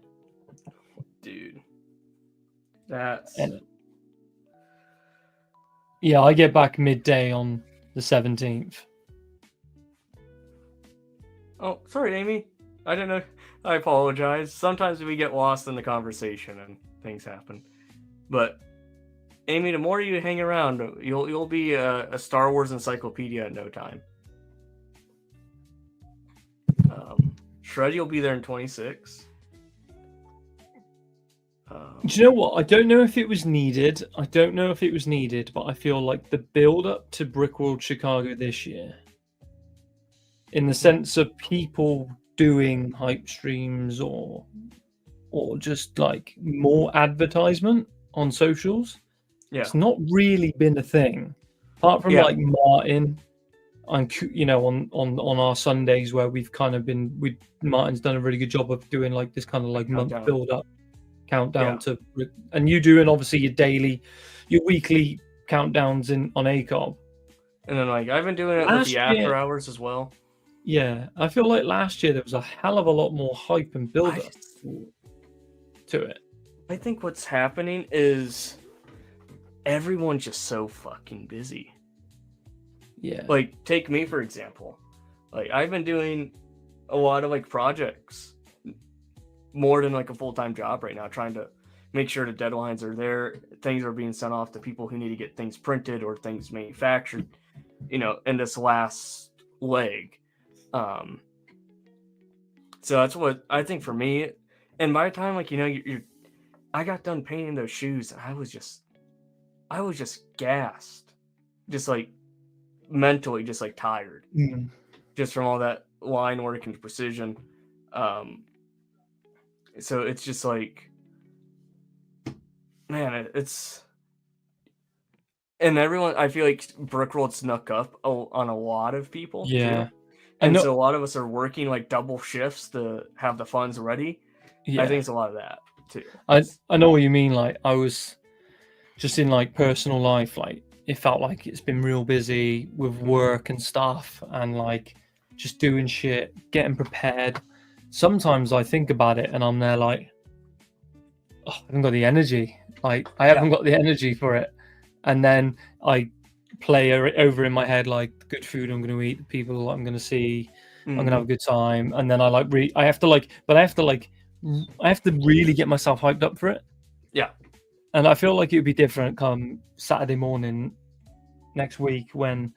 Dude. That's... Yeah, I get back midday on the 17th. Oh, sorry, Amy. I didn't know. I apologize. Sometimes we get lost in the conversation and things happen. But, Amy, the more you hang around, you'll be a Star Wars encyclopedia in no time. Shred, you'll be there in 26. Do you know what? I don't know if it was needed. But I feel like the build-up to Brickworld Chicago this year, in the sense of people doing hype streams or just like more advertisement on socials, it's not really been a thing, apart from like Martin. On our Sundays where we've kind of been, Martin's done a really good job of doing like this kind of like month build-up countdown to, and you doing obviously your weekly countdowns on ACOB. And then like I've been doing it with the after hours as well. Yeah, I feel like last year there was a hell of a lot more hype and build-up to it. I think what's happening is everyone's just so fucking busy. Yeah. Like, take me for example. Like, I've been doing a lot of like projects more than like a full-time job right now, trying to make sure the deadlines are there, things are being sent off to people who need to get things printed or things manufactured, in this last leg. So that's what I think for me. And by the time like I got done painting those shoes, I was just gassed, just like mentally, just like tired, just from all that line work and precision. So it's just like, man, it's, and everyone, I feel like Brickworld snuck up on a lot of people. Yeah. Too. And so a lot of us are working like double shifts to have the funds ready. Yeah. I think it's a lot of that too. I know what you mean. Like, I was just in like personal life, like it felt like it's been real busy with work and stuff, and like just doing shit, getting prepared. Sometimes I think about it and I'm there like, oh, I haven't got the energy. Like, I haven't got the energy for it. And then I play over in my head like the good food I'm going to eat, the people I'm going to see, I'm going to have a good time. And then I have to really get myself hyped up for it. Yeah. And I feel like it would be different come Saturday morning next week when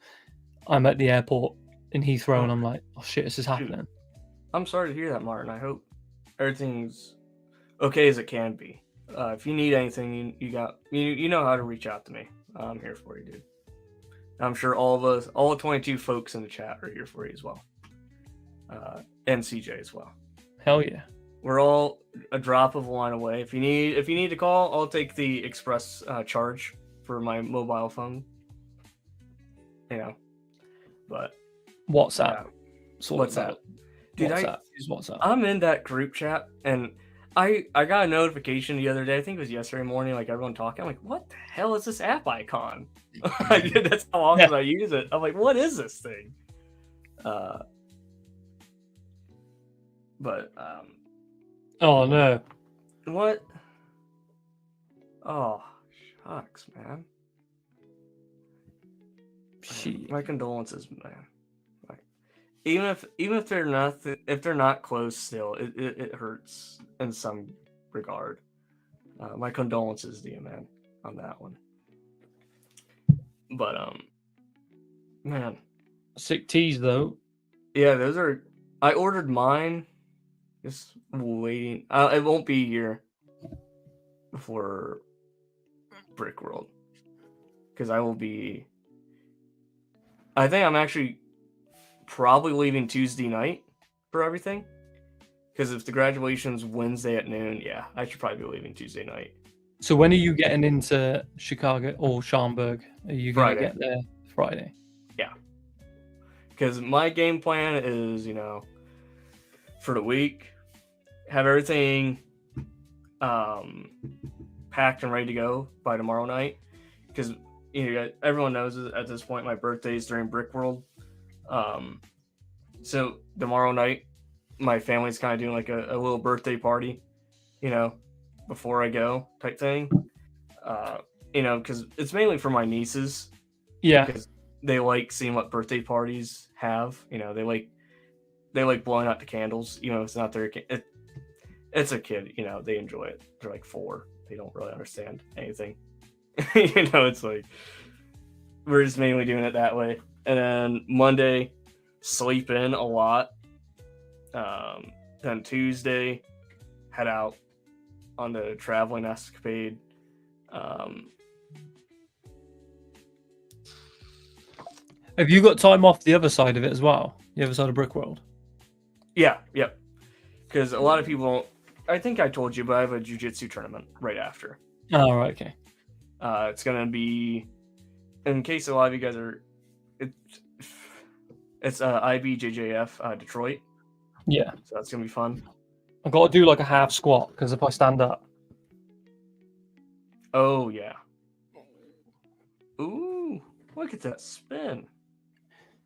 I'm at the airport in Heathrow and I'm like, oh shit, this is happening. I'm sorry to hear that, Martin. I hope everything's okay as it can be. If you need anything, you know how to reach out to me. I'm here for you, dude. I'm sure all 22 folks in the chat are here for you as well. And CJ as well. Hell yeah. We're all a drop of a line away. If you need to call, I'll take the express charge for my mobile phone. But WhatsApp. WhatsApp. Dude, WhatsApp. I'm in that group chat and I got a notification the other day. I think it was yesterday morning, like everyone talking. I'm like, what the hell is this app icon? That's how often I use it. I'm like, what is this thing? Oh no. What? Oh, shucks, man. My condolences, man. Even if they're not close, still it hurts in some regard. My condolences to you, man, on that one. But man, sick teas though. Yeah, those are. I ordered mine. Just waiting. It won't be here for Brickworld because I will be. I think I'm actually probably leaving Tuesday night for everything. Because if the graduation's Wednesday at noon, yeah, I should probably be leaving Tuesday night. So when are you getting into Chicago or Schaumburg? Are you going to get there Friday? Yeah. Because my game plan is, for the week, have everything packed and ready to go by tomorrow night. Because everyone knows at this point my birthday is during Brick World. So tomorrow night, my family's kind of doing like a little birthday party, before I go type thing. Because it's mainly for my nieces. Yeah. Because they like seeing what birthday parties have. They like blowing out the candles. It's not their kid. It's a kid. They enjoy it. They're like 4. They don't really understand anything. It's like we're just mainly doing it that way. And then Monday, sleep in a lot. Then Tuesday, head out on the traveling escapade. Have you got time off the other side of it as well? The other side of Brick World? Yeah, yep. Because a lot of people, I think I told you, but I have a jiu-jitsu tournament right after. Oh, right, okay. It's going to be, in case a lot of you guys are, it's IBJJF Detroit. Yeah. So that's going to be fun. I've got to do like a half squat, because if I stand up. Oh, yeah. Ooh, look at that spin.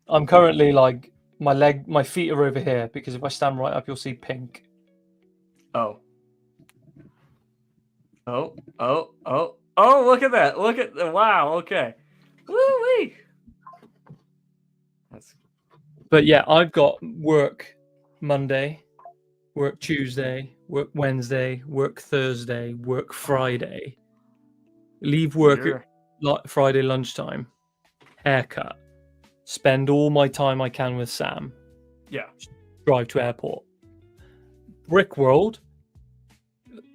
I'm currently like, my feet are over here, because if I stand right up, you'll see pink. Oh, look at that. Wow, okay. Woo-wee. But yeah, I've got work Monday, work Tuesday, work Wednesday, work Thursday, work Friday, leave work at Friday lunchtime, haircut, spend all my time I can with Sam. Yeah. Drive to airport. Brick World,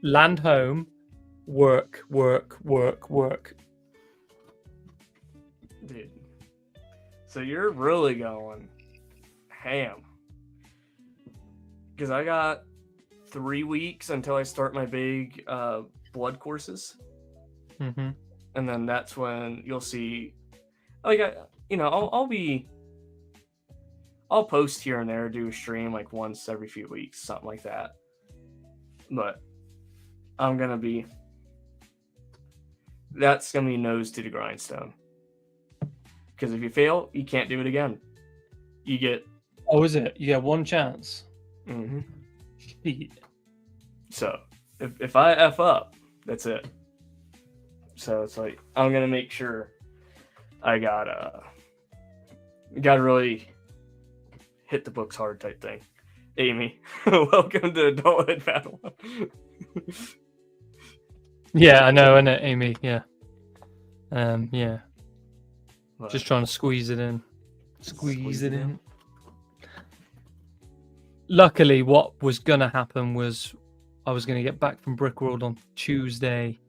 land home, work. Dude. So you're really going ham. Because I got 3 weeks until I start my big blood courses. Mm-hmm. And then that's when you'll see, I'll post here and there, do a stream like once every few weeks, something like that. But that's going to be nose to the grindstone. Because if you fail, you can't do it again. You get... Oh, is it? You get one chance? Mm-hmm. Shit. So, if I F up, that's it. So it's like, I'm going to make sure I gotta really hit the books hard type thing. Amy, welcome to Adulthood Padawan. Yeah, I know, innit, Amy? Yeah. Yeah. But Just trying to squeeze it in. Squeeze it in. Luckily, what was going to happen was I was going to get back from Brick World on Tuesday,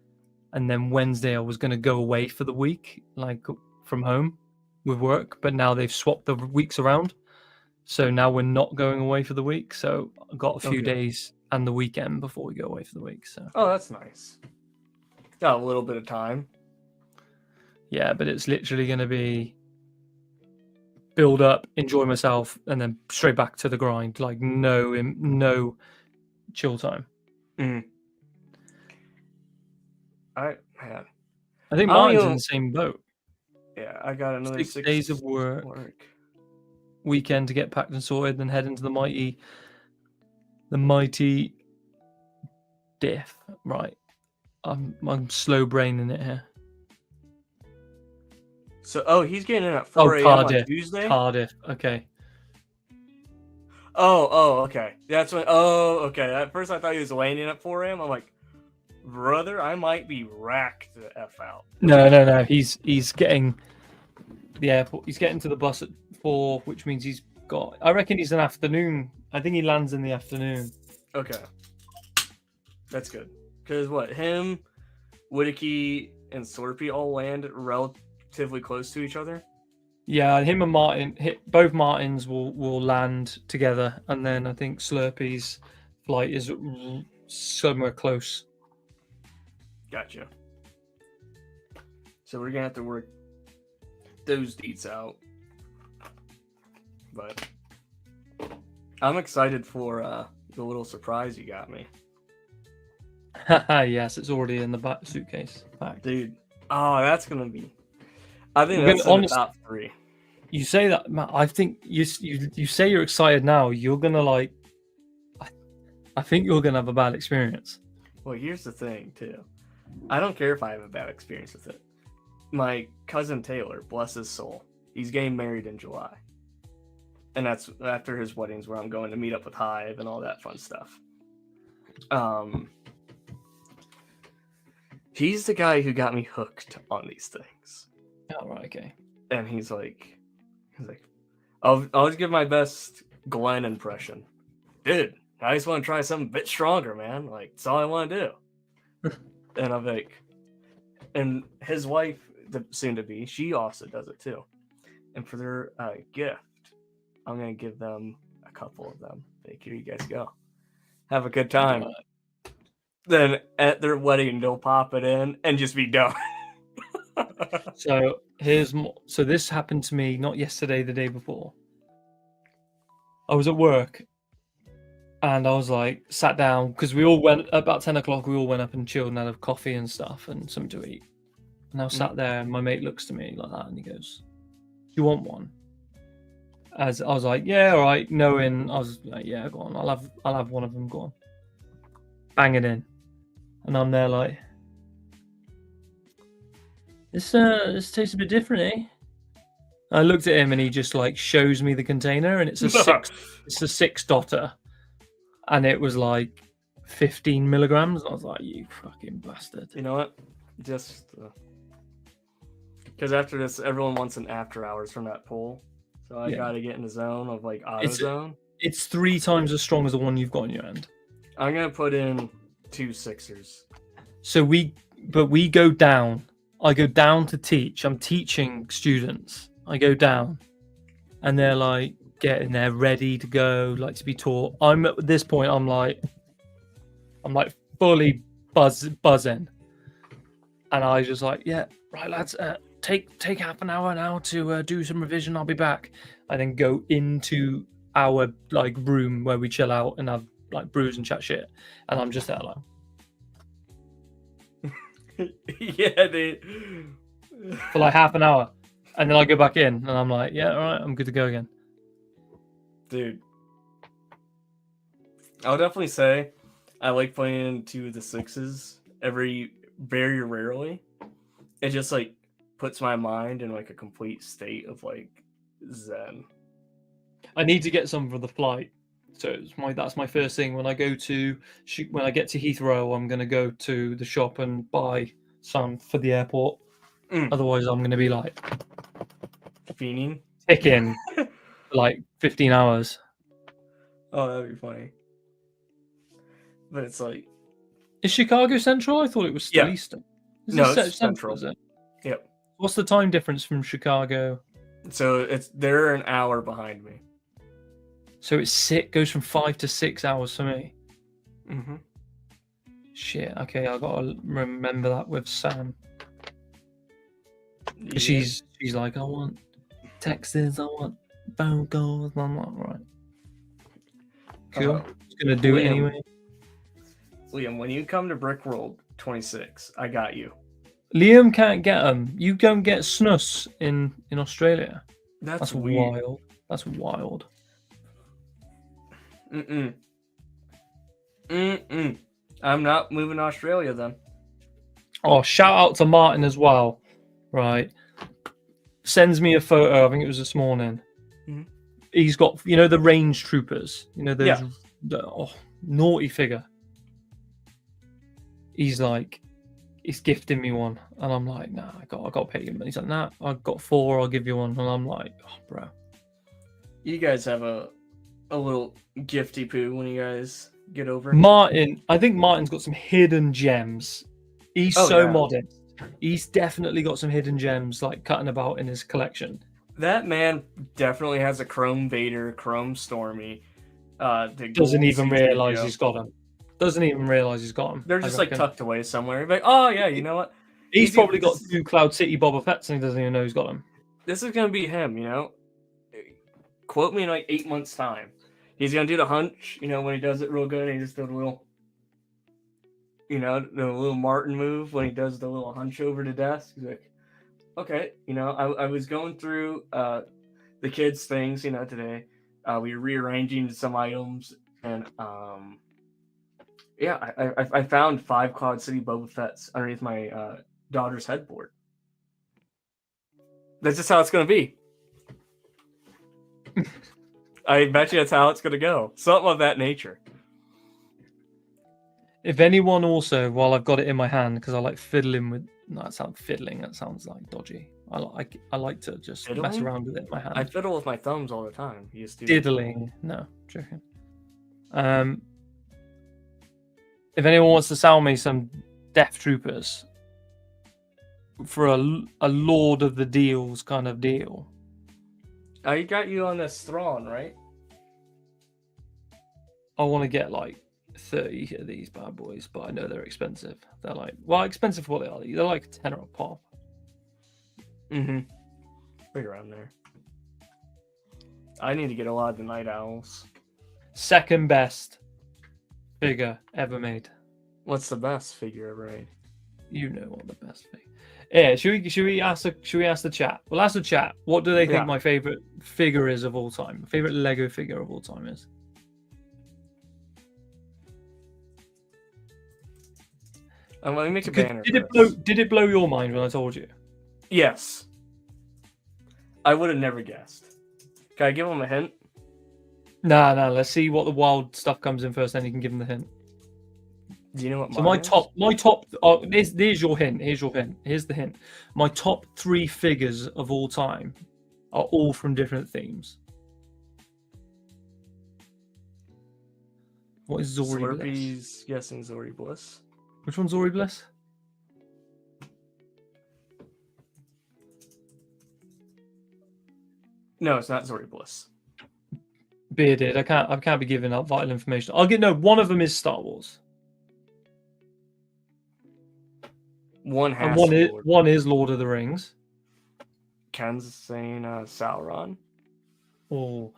and then Wednesday I was going to go away for the week, like from home with work, but now they've swapped the weeks around. So now we're not going away for the week. So I've got a few days and the weekend before we go away for the week. So. Oh, that's nice. Got a little bit of time. Yeah, but it's literally going to be build up, enjoy myself, and then straight back to the grind. Like no chill time. Mm. I think mine's in the same boat. Yeah, I got another 6 days of work. Weekend to get packed and sorted, then head into the mighty diff. Right, I'm slow braining it here. So, he's getting in at 4 a.m. on Tuesday? Cardiff, okay. Oh, okay. That's when, okay. At first I thought he was landing at 4 a.m. I'm like, brother, I might be racked the F out. No. He's getting the airport. He's getting to the bus at 4, which means he's got, I reckon he's an afternoon. I think he lands in the afternoon. Okay. That's good. Because him, Whittaky, and Slurpee all land relatively close to each other? Yeah, him and Martin, both Martins will land together, and then I think Slurpy's flight is somewhere close. Gotcha. So we're gonna have to work those deets out. But I'm excited for the little surprise you got me. Yes, it's already in the back suitcase. Back. Dude. Oh, that's gonna be. I think We're that's gonna, in the top 3. You say that, Matt. I think you say you're excited now. You're gonna like. I think you're gonna have a bad experience. Well, here's the thing too. I don't care if I have a bad experience with it. My cousin Taylor, bless his soul, he's getting married in July. And that's after his weddings where I'm going to meet up with Hive and all that fun stuff. He's the guy who got me hooked on these things. Oh, right, okay. And he's like, I'll just give my best Glenn impression. Dude, I just want to try something a bit stronger, man. Like, that's all I want to do. And I'm like, and his wife, the soon to be, she also does it too. And for their gift, I'm gonna give them a couple of them. Like, here you guys go. Have a good time. Then at their wedding, they'll pop it in and just be done. So so this happened to me not yesterday, the day before. I was at work and I was like sat down because we all went about 10 o'clock. We all went up and chilled and had a coffee and stuff and something to eat. And I was sat there and my mate looks to me like that and he goes, "Do you want one?" As I was like, "Yeah, all right." Knowing I was like, "Yeah, go on. I'll have one of them. Go on." Bang it in, and I'm there like, This tastes a bit different, eh? I looked at him and he just like shows me the container and it's a six dotter, and it was like 15 milligrams. And I was like, "You fucking bastard!" You know what? Just because after this, everyone wants an after hours from that pool, so I gotta get in the zone of like AutoZone. It's 3 times as strong as the one you've got in your hand. I'm gonna put in 2 sixers. So we go down. I go down to teach. I'm teaching students. I go down, and they're like getting there, ready to go, like to be taught. I'm at this point. I'm like fully buzzing, and I just like, "Yeah, right, lads. Take half an hour now to do some revision. I'll be back." I then go into our like room where we chill out and have like brews and chat shit, and I'm just there like. Yeah, dude. For like half an hour, and then I go back in, and I'm like, "Yeah, all right, I'm good to go again." Dude, I'll definitely say I like playing into the 6s very rarely. It just like puts my mind in like a complete state of like zen. I need to get some for the flight, so that's my first thing when I get to Heathrow. I'm gonna go to the shop and buy some for the airport. Otherwise, I'm gonna be like fiending, ticking for like 15 hours. Oh, that'd be funny. But it's like, is Chicago Central? I thought it was still Eastern. No, it's Central. Is it? Yep. What's the time difference from Chicago? So they're an hour behind me. So goes from 5 to 6 hours for me. Mm-hmm. Shit. Okay, I gotta remember that with Sam. Yeah. She's like, "I want texts, I want phone calls." And I'm like, "Right, cool. Just gonna do it anyway." Liam, when you come to Brickworld 26, I got you. Liam can't get them. You don't get snus in Australia. That's weird. Wild. That's wild. I'm not moving to Australia then. Oh, shout out to Martin as well. Right. Sends me a photo. I think it was this morning. Mm-hmm. He's got, the range troopers. Those naughty figure. He's gifting me one, and I'm like, "Nah, I got to pay him." And he's like, "Nah, I've got 4. I'll give you one." And I'm like, "Oh, bro." You guys have a little gifty poo when you guys get over. Martin, I think Martin's got some hidden gems. He's modest. He's definitely got some hidden gems like cutting about in his collection. That man definitely has a Chrome Vader, Chrome Stormy. Doesn't even realize he's got him. Doesn't even realize he's got him. They're just like tucked away somewhere. Like, oh yeah, you know what? He's probably got 2 Cloud City Boba Fett's and he doesn't even know he's got them. This is gonna be him, you know. Quote me in like 8 months' time. He's gonna do the hunch, you know, when he does it real good. And he just does a little, you know, the little Martin move when he does the little hunch over the desk. He's like, okay, you know, I was going through the kids' things, you know, today. We were rearranging some items, and yeah, I found 5 Cloud City Boba Fett's underneath my daughter's headboard. That's just how it's going to be. I bet you that's how it's going to go. Something of that nature. If anyone also, while I've got it in my hand, because I like fiddling with... No, that sounds fiddling. That sounds like dodgy. I like to just mess around with it in my hand. I fiddle with my thumbs all the time. You just do diddling. No, joking. If anyone wants to sell me some Death Troopers for a Lord of the Deals kind of deal. I got you on this Thrawn, right? I want to get like 30 of these bad boys, but I know they're expensive. They're like, well, expensive for what they are. They're like a $10 a pop. Mm-hmm. Right around there. I need to get a lot of the Night Owls. Second best figure ever made. What's the best figure ever made? You know what the best figure. Yeah, should we ask the chat? We'll ask the chat. What do they think my favorite figure is of all time? My favorite Lego figure of all time is? Let me make a banner. Did it blow your mind when I told you? Yes. I would have never guessed. Can I give him a hint? Nah. Let's see what the wild stuff comes in first, then you can give him the hint. Do you know what? So my top. Oh, there's your hint. Here's your hint. Here's the hint. My top 3 figures of all time are all from different themes. What is Zori Slurpee's Bliss? Guessing Zori Bliss. Which one's Zori Bliss? No, it's not Zori Bliss. Bearded. I can't be giving up vital information. One of them is Star Wars. One is Lord of the Rings. Ken's saying Sauron. Oh,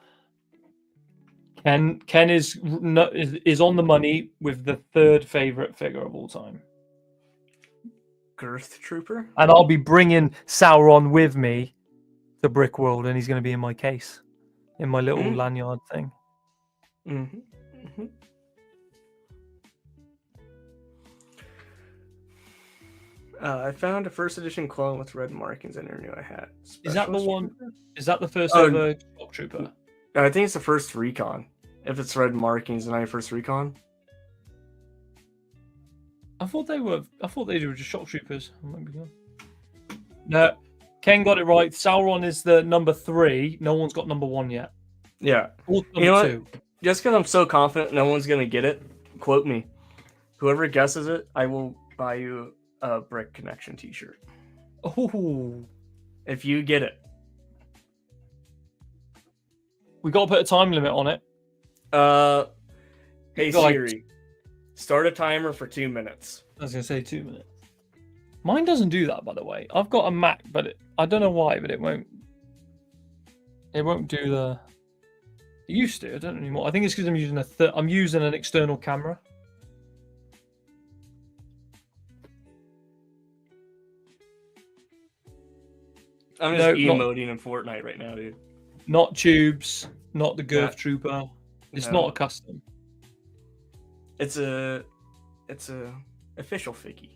Ken is on the money with the 3rd favorite figure of all time. Girth Trooper. And I'll be bringing Sauron with me to Brick World, and he's going to be in my case, in my little lanyard thing. Mm-hmm. Mm-hmm. I found a first edition clone with red markings. I never knew I had. Is that the one? Is that the first ever Shock Trooper? I think it's the first recon. If it's red markings, then I first recon. I thought they were just Shock Troopers. No, Ken got it right. Sauron is the number 3. No one's got number 1 yet. Yeah. You know what? Just because I'm so confident no one's gonna get it, quote me. Whoever guesses it, I will buy you a Brick Connection t-shirt. Oh, if you get it. We got to put a time limit on it. Hey Siri, start a timer for 2 minutes. I was gonna say 2 minutes. Mine doesn't do that, by the way. I've got a Mac, but I don't know why, but it won't. It won't do the. It used to. I don't know anymore. I think it's because I'm using an external camera. I'm just emoting in Fortnite right now, dude. Not tubes, not the Girth Trooper. It's not a custom. It's a official figgy.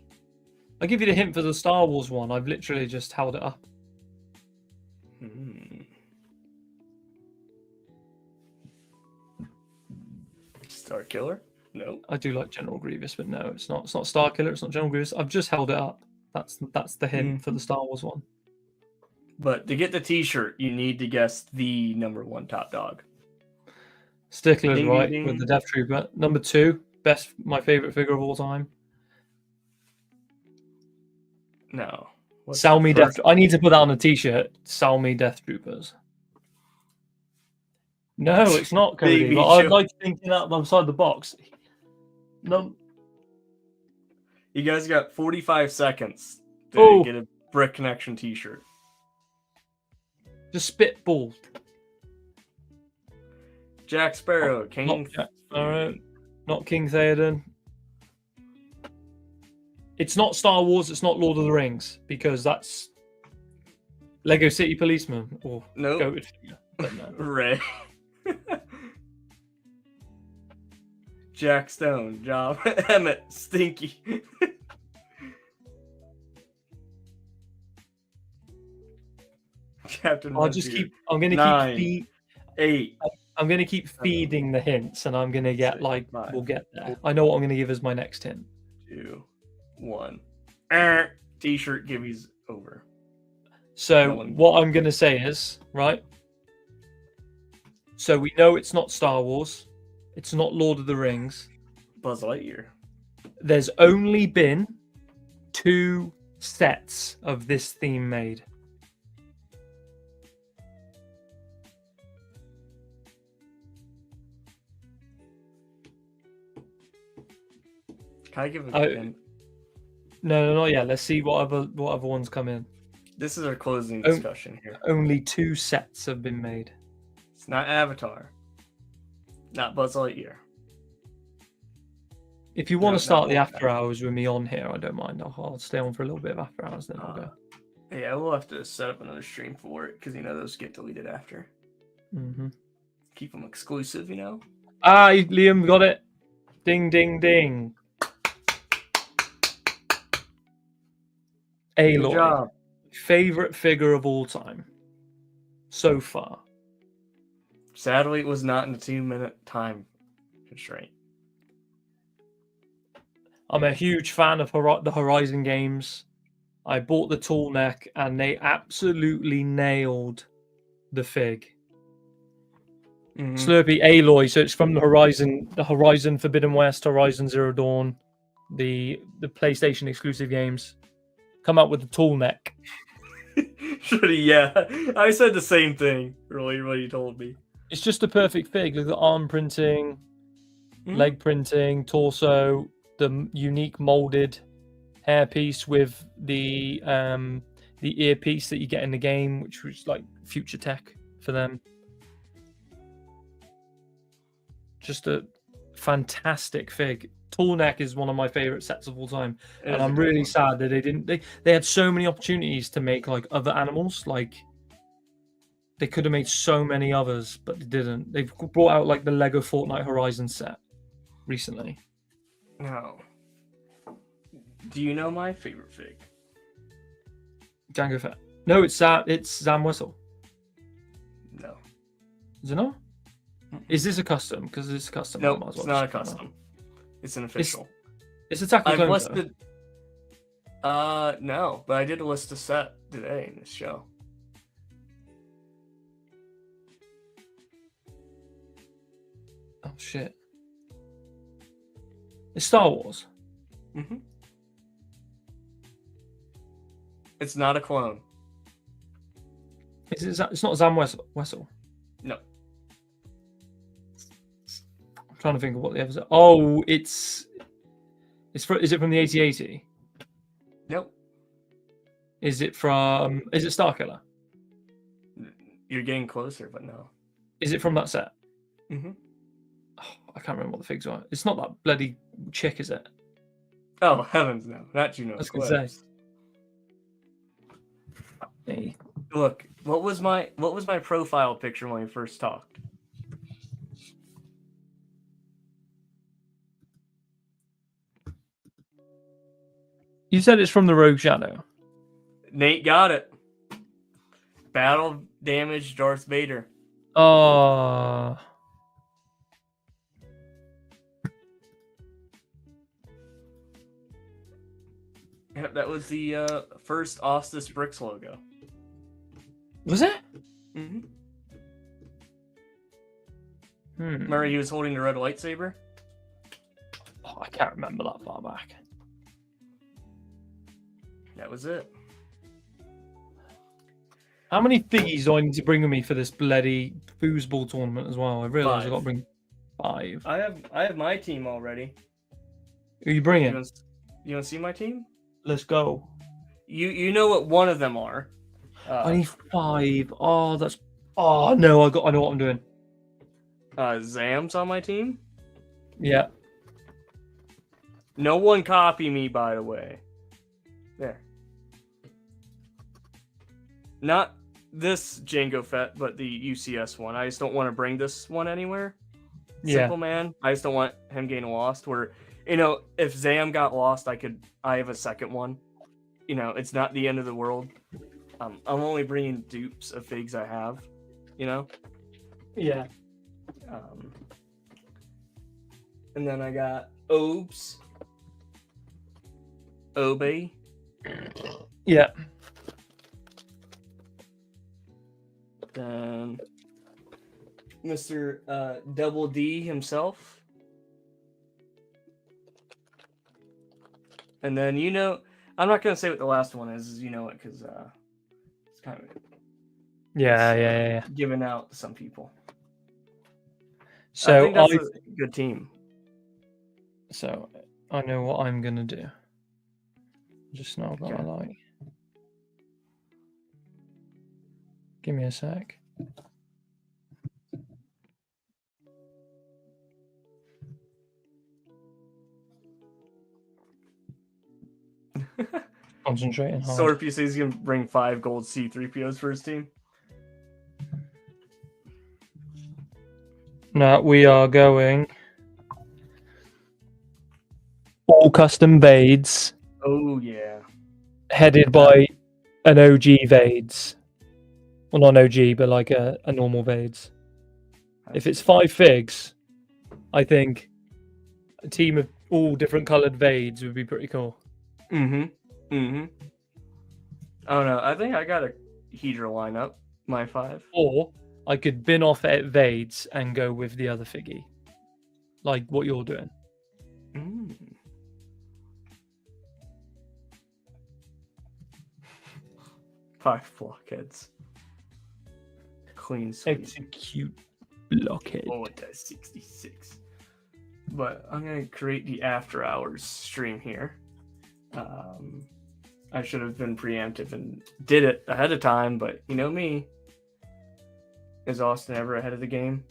I'll give you the hint for the Star Wars one. I've literally just held it up. Star Killer? No. I do like General Grievous, but no, it's not. It's not Star Killer. It's not General Grievous. I've just held it up. That's the hint for the Star Wars one. But to get the T-shirt, you need to guess the number 1 top dog. Stickler's right with the Death Trooper. Number 2, my favorite figure of all time. No, Sell me Death. I need to put that on a T-shirt. Sell me Death Troopers. No, it's not Cody. But I like thinking outside the box. No. You guys got 45 seconds to get a Brick Connection T-shirt. Just spitball. Jack Sparrow, King. Not King Theoden. It's not Star Wars. It's not Lord of the Rings because that's Lego City Policeman or Goated Figure. No. Ray. Jack Stone, Job, Emmett, Stinky. Captain. I'm gonna keep 8. I'm gonna keep feeding the hints, and I'm gonna get 6, 5, we'll get there. I know what I'm gonna give as my next hint. 2, 1. T-shirt gibbies over. So what I'm gonna say is right. So we know it's not Star Wars. It's not Lord of the Rings. Buzz Lightyear. There's only been 2 sets of this theme made. Can I give a hint? No, not yet. Let's see what other ones come in. This is our closing discussion here. Only 2 sets have been made. It's not Avatar. Not Buzz Lightyear. If you want to start the after hours with me on here, I don't mind. I'll stay on for a little bit of after hours, then I'll go. Yeah, we'll have to set up another stream for it because those get deleted after. Mm-hmm. Keep them exclusive, Liam got it. Ding, ding, ding. Aloy, favorite figure of all time so far. Sadly, it was not in a 2-minute time constraint. I'm a huge fan of the Horizon games. I bought the tall neck, and they absolutely nailed the fig. Mm-hmm. Slurpee Aloy, so it's from the Horizon Forbidden West, Horizon Zero Dawn, the PlayStation exclusive games. Come out with the tall neck. Yeah, I said the same thing earlier when you told me. It's just a perfect fig. Look at the arm printing, leg printing, torso, the unique molded hairpiece with the earpiece that you get in the game, which was like future tech for them. Just a fantastic fig. Tall neck is one of my favorite sets of all time, and I'm really sad that they didn't. They had so many opportunities to make like other animals. Like they could have made so many others, but they didn't. They've brought out like the Lego Fortnite Horizon set recently. No. Do you know my favorite fig? Jango Fett. No, it's Zam Whistle. No. Is it not? Is this a custom? Because it's a custom. No, it's not a custom. It's an official. It's Attack of the Clones. I've listed. No, but I did list a set today in this show. Oh shit! It's Star Wars. Mm-hmm. It's not a clone. It's not Zam Wessel. No. I'm trying to think of what the episode. Oh, is it from the 8080? Nope. Is it Starkiller? You're getting closer, but no. Is it from that set? Mm-hmm. Oh, I can't remember what the figs are. It's not that bloody chick, is it? Oh heavens, no! Not Juno. I was gonna say. Hey. Look, what was my profile picture when we first talked? You said it's from the Rogue Shadow. Nate got it. Battle damage Darth Vader. Oh. Yep, that was the first Ostis Bricks logo. Was it? Mm-hmm. Remember he was holding the red lightsaber? Oh, I can't remember that far back. That was it. How many figgies do I need to bring with me for this bloody foosball tournament as well? I realise I've got to bring 5. I have my team already. Who are you bringing? You want to see my team? Let's go. You know what one of them are. I need 5. Oh, that's. Oh no, I know what I'm doing. Zam's on my team. Yeah. No one copy me, by the way. There. Not this Django Fett, but the UCS one. I just don't want to bring this one anywhere. Simple man. I just don't want him getting lost. Where, if Zam got lost, I have a second one. It's not the end of the world. I'm only bringing dupes of figs I have. Yeah. And then I got Obes. Obe. Yeah. Then Mr. Double D himself. And then I'm not gonna say what the last one is, because it's kind of Yeah. given out to some people. So I think that's a good team. So I know what I'm gonna do. Just not gonna lie. Give me a sec. Concentrating hard. Sorpy says he's gonna bring 5 gold C3POs for his team. No, we are going all custom Vades. Oh yeah. Headed by an OG Vades. Well, not an OG, but like a normal Vades. If it's 5 figs, I think a team of all different coloured Vades would be pretty cool. I don't know. I think I got a Hedra lineup, my 5. Or I could bin off at Vades and go with the other figgy. Like what you're doing. 5 blockheads. Clean sweep. Execute blockhead. Oh, it does 66. But I'm going to create the after hours stream here. I should have been preemptive and did it ahead of time, but you know me. Is Austin ever ahead of the game?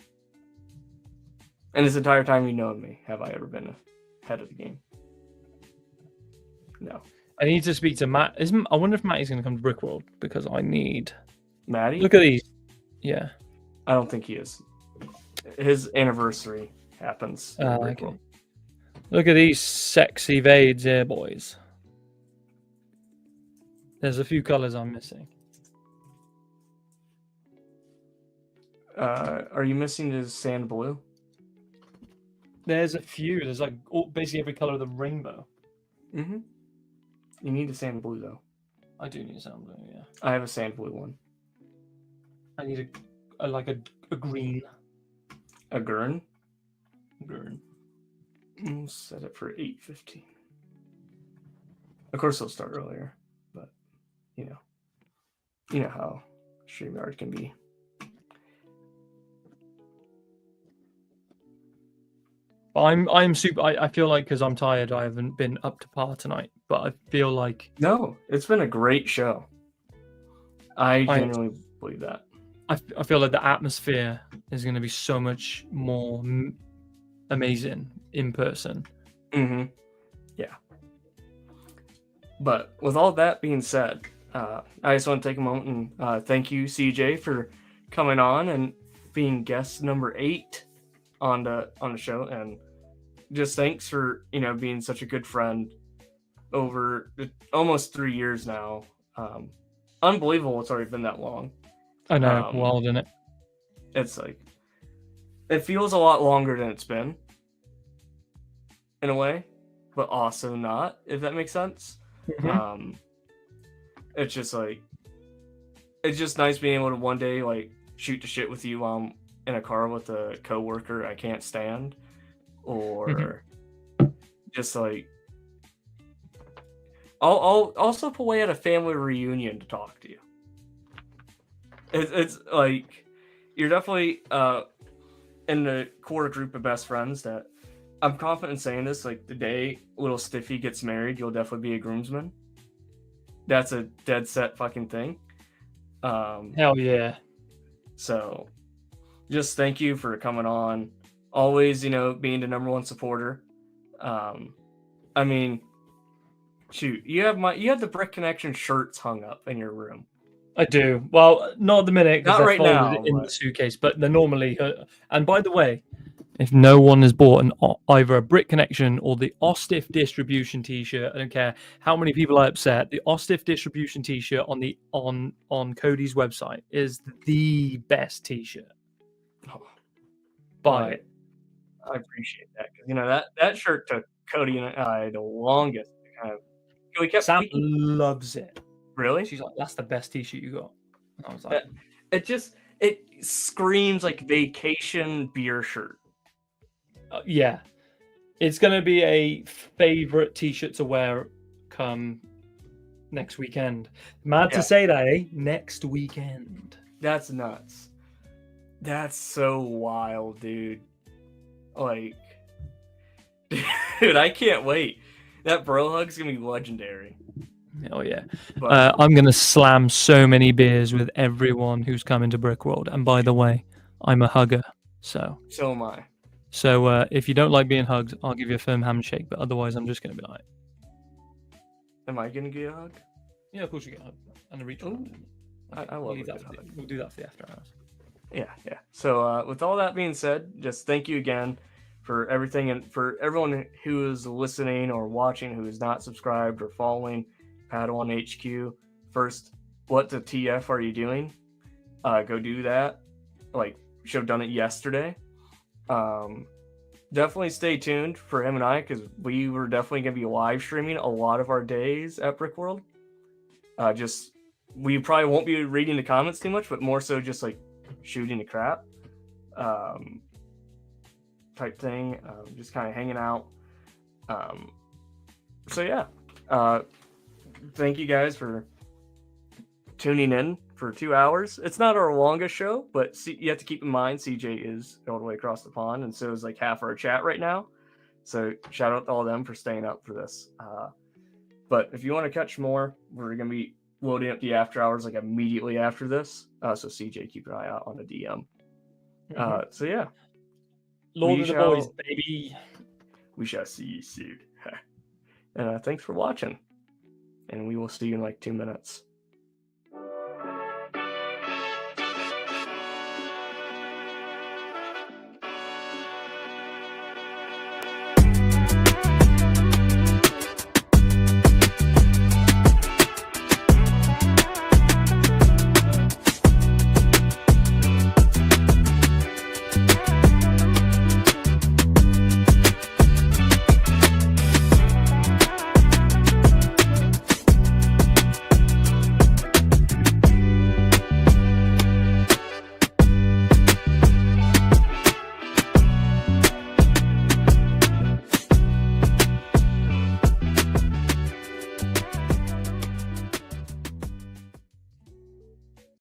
And this entire time you know me, have I ever been ahead of the game? No. I need to speak to Matt. I wonder if Matty's going to come to Brickworld because I need. Matty? Look at these. Yeah. I don't think he is. His anniversary happens. Okay. Look at these sexy Vades here, boys. There's a few colors I'm missing. Are you missing the sand blue? There's a few. There's like basically every color of the rainbow. You need a sand blue though. I do need a sand blue. Yeah. I have a sand blue one. I need a green. A gurn. Gurn. We'll set it for 8:15. Of course, they'll start earlier, but you know how StreamYard can be. I'm super. I feel like because I'm tired, I haven't been up to par tonight. But I feel like no, it's been a great show. I genuinely believe that. I feel like the atmosphere is going to be so much more amazing in person. Yeah. But with all that being said, I just want to take a moment and thank you, CJ, for coming on and being guest number 8 on the show, and just thanks for being such a good friend over almost 3 years now. Unbelievable it's already been that long. I know, wild, isn't it? It's like it feels a lot longer than it's been in a way, but also not, if that makes sense. It's just like it's just nice being able to one day like shoot the shit with you while I'm in a car with a coworker I can't stand, or just like I'll also pull away at a family reunion to talk to you. It's like you're definitely in the core group of best friends that I'm confident in saying this. Like the day little Stiffy gets married, you'll definitely be a groomsman. That's a dead set fucking thing. Hell yeah. So just thank you for coming on. Always, being the number one supporter. I mean, shoot, you have the Brick Connection shirts hung up in your room. I do. Well, not at the minute because Not they're right folded now, in but- the suitcase, but they're normally. And by the way, if no one has bought either a Brick Connection or the Ostiff Distribution T-shirt, I don't care how many people I upset. The Ostiff Distribution T-shirt on Cody's website is the best T-shirt. Buy it. I appreciate that because that shirt took Cody and I the longest to kind of. We kept. Sam loves it. Really? She's like, "That's the best T-shirt you got." And I was like, it screams like vacation beer shirt. Yeah, it's gonna be a favorite T-shirt to wear come next weekend. Mad to say that, eh? Next weekend. That's nuts. That's so wild, dude. Like, dude, I can't wait. That bro hug's gonna be legendary. Oh yeah. But, I'm gonna slam so many beers with everyone who's coming to Brickworld. And by the way, I'm a hugger, so am I. So if you don't like being hugged, I'll give you a firm handshake. But otherwise, I'm just gonna be like, am I gonna get a hug? Yeah, of course you get a hug and a reach. Okay. I love it. We'll do that for the after hours. Yeah. So with all that being said, just thank you again for everything, and for everyone who is listening or watching who is not subscribed or following PADAWANHQ. First, what the TF are you doing? Go do that. Like, should have done it yesterday. Definitely stay tuned for him and I, because we were definitely going to be live streaming a lot of our days at Brickworld. We probably won't be reading the comments too much, but more so just like shooting the crap type thing, just kind of hanging out. So yeah, thank you guys for tuning in for 2 hours. It's not our longest show, but you have to keep in mind CJ is all the way across the pond, and so is like half our chat right now. So shout out to all of them for staying up for this. But if you want to catch more, we're gonna be loading up the after hours like immediately after this. So CJ, keep an eye out on the DM. So yeah, Lord of the Boys, baby. We shall see you soon. And thanks for watching. And we will see you in like 2 minutes.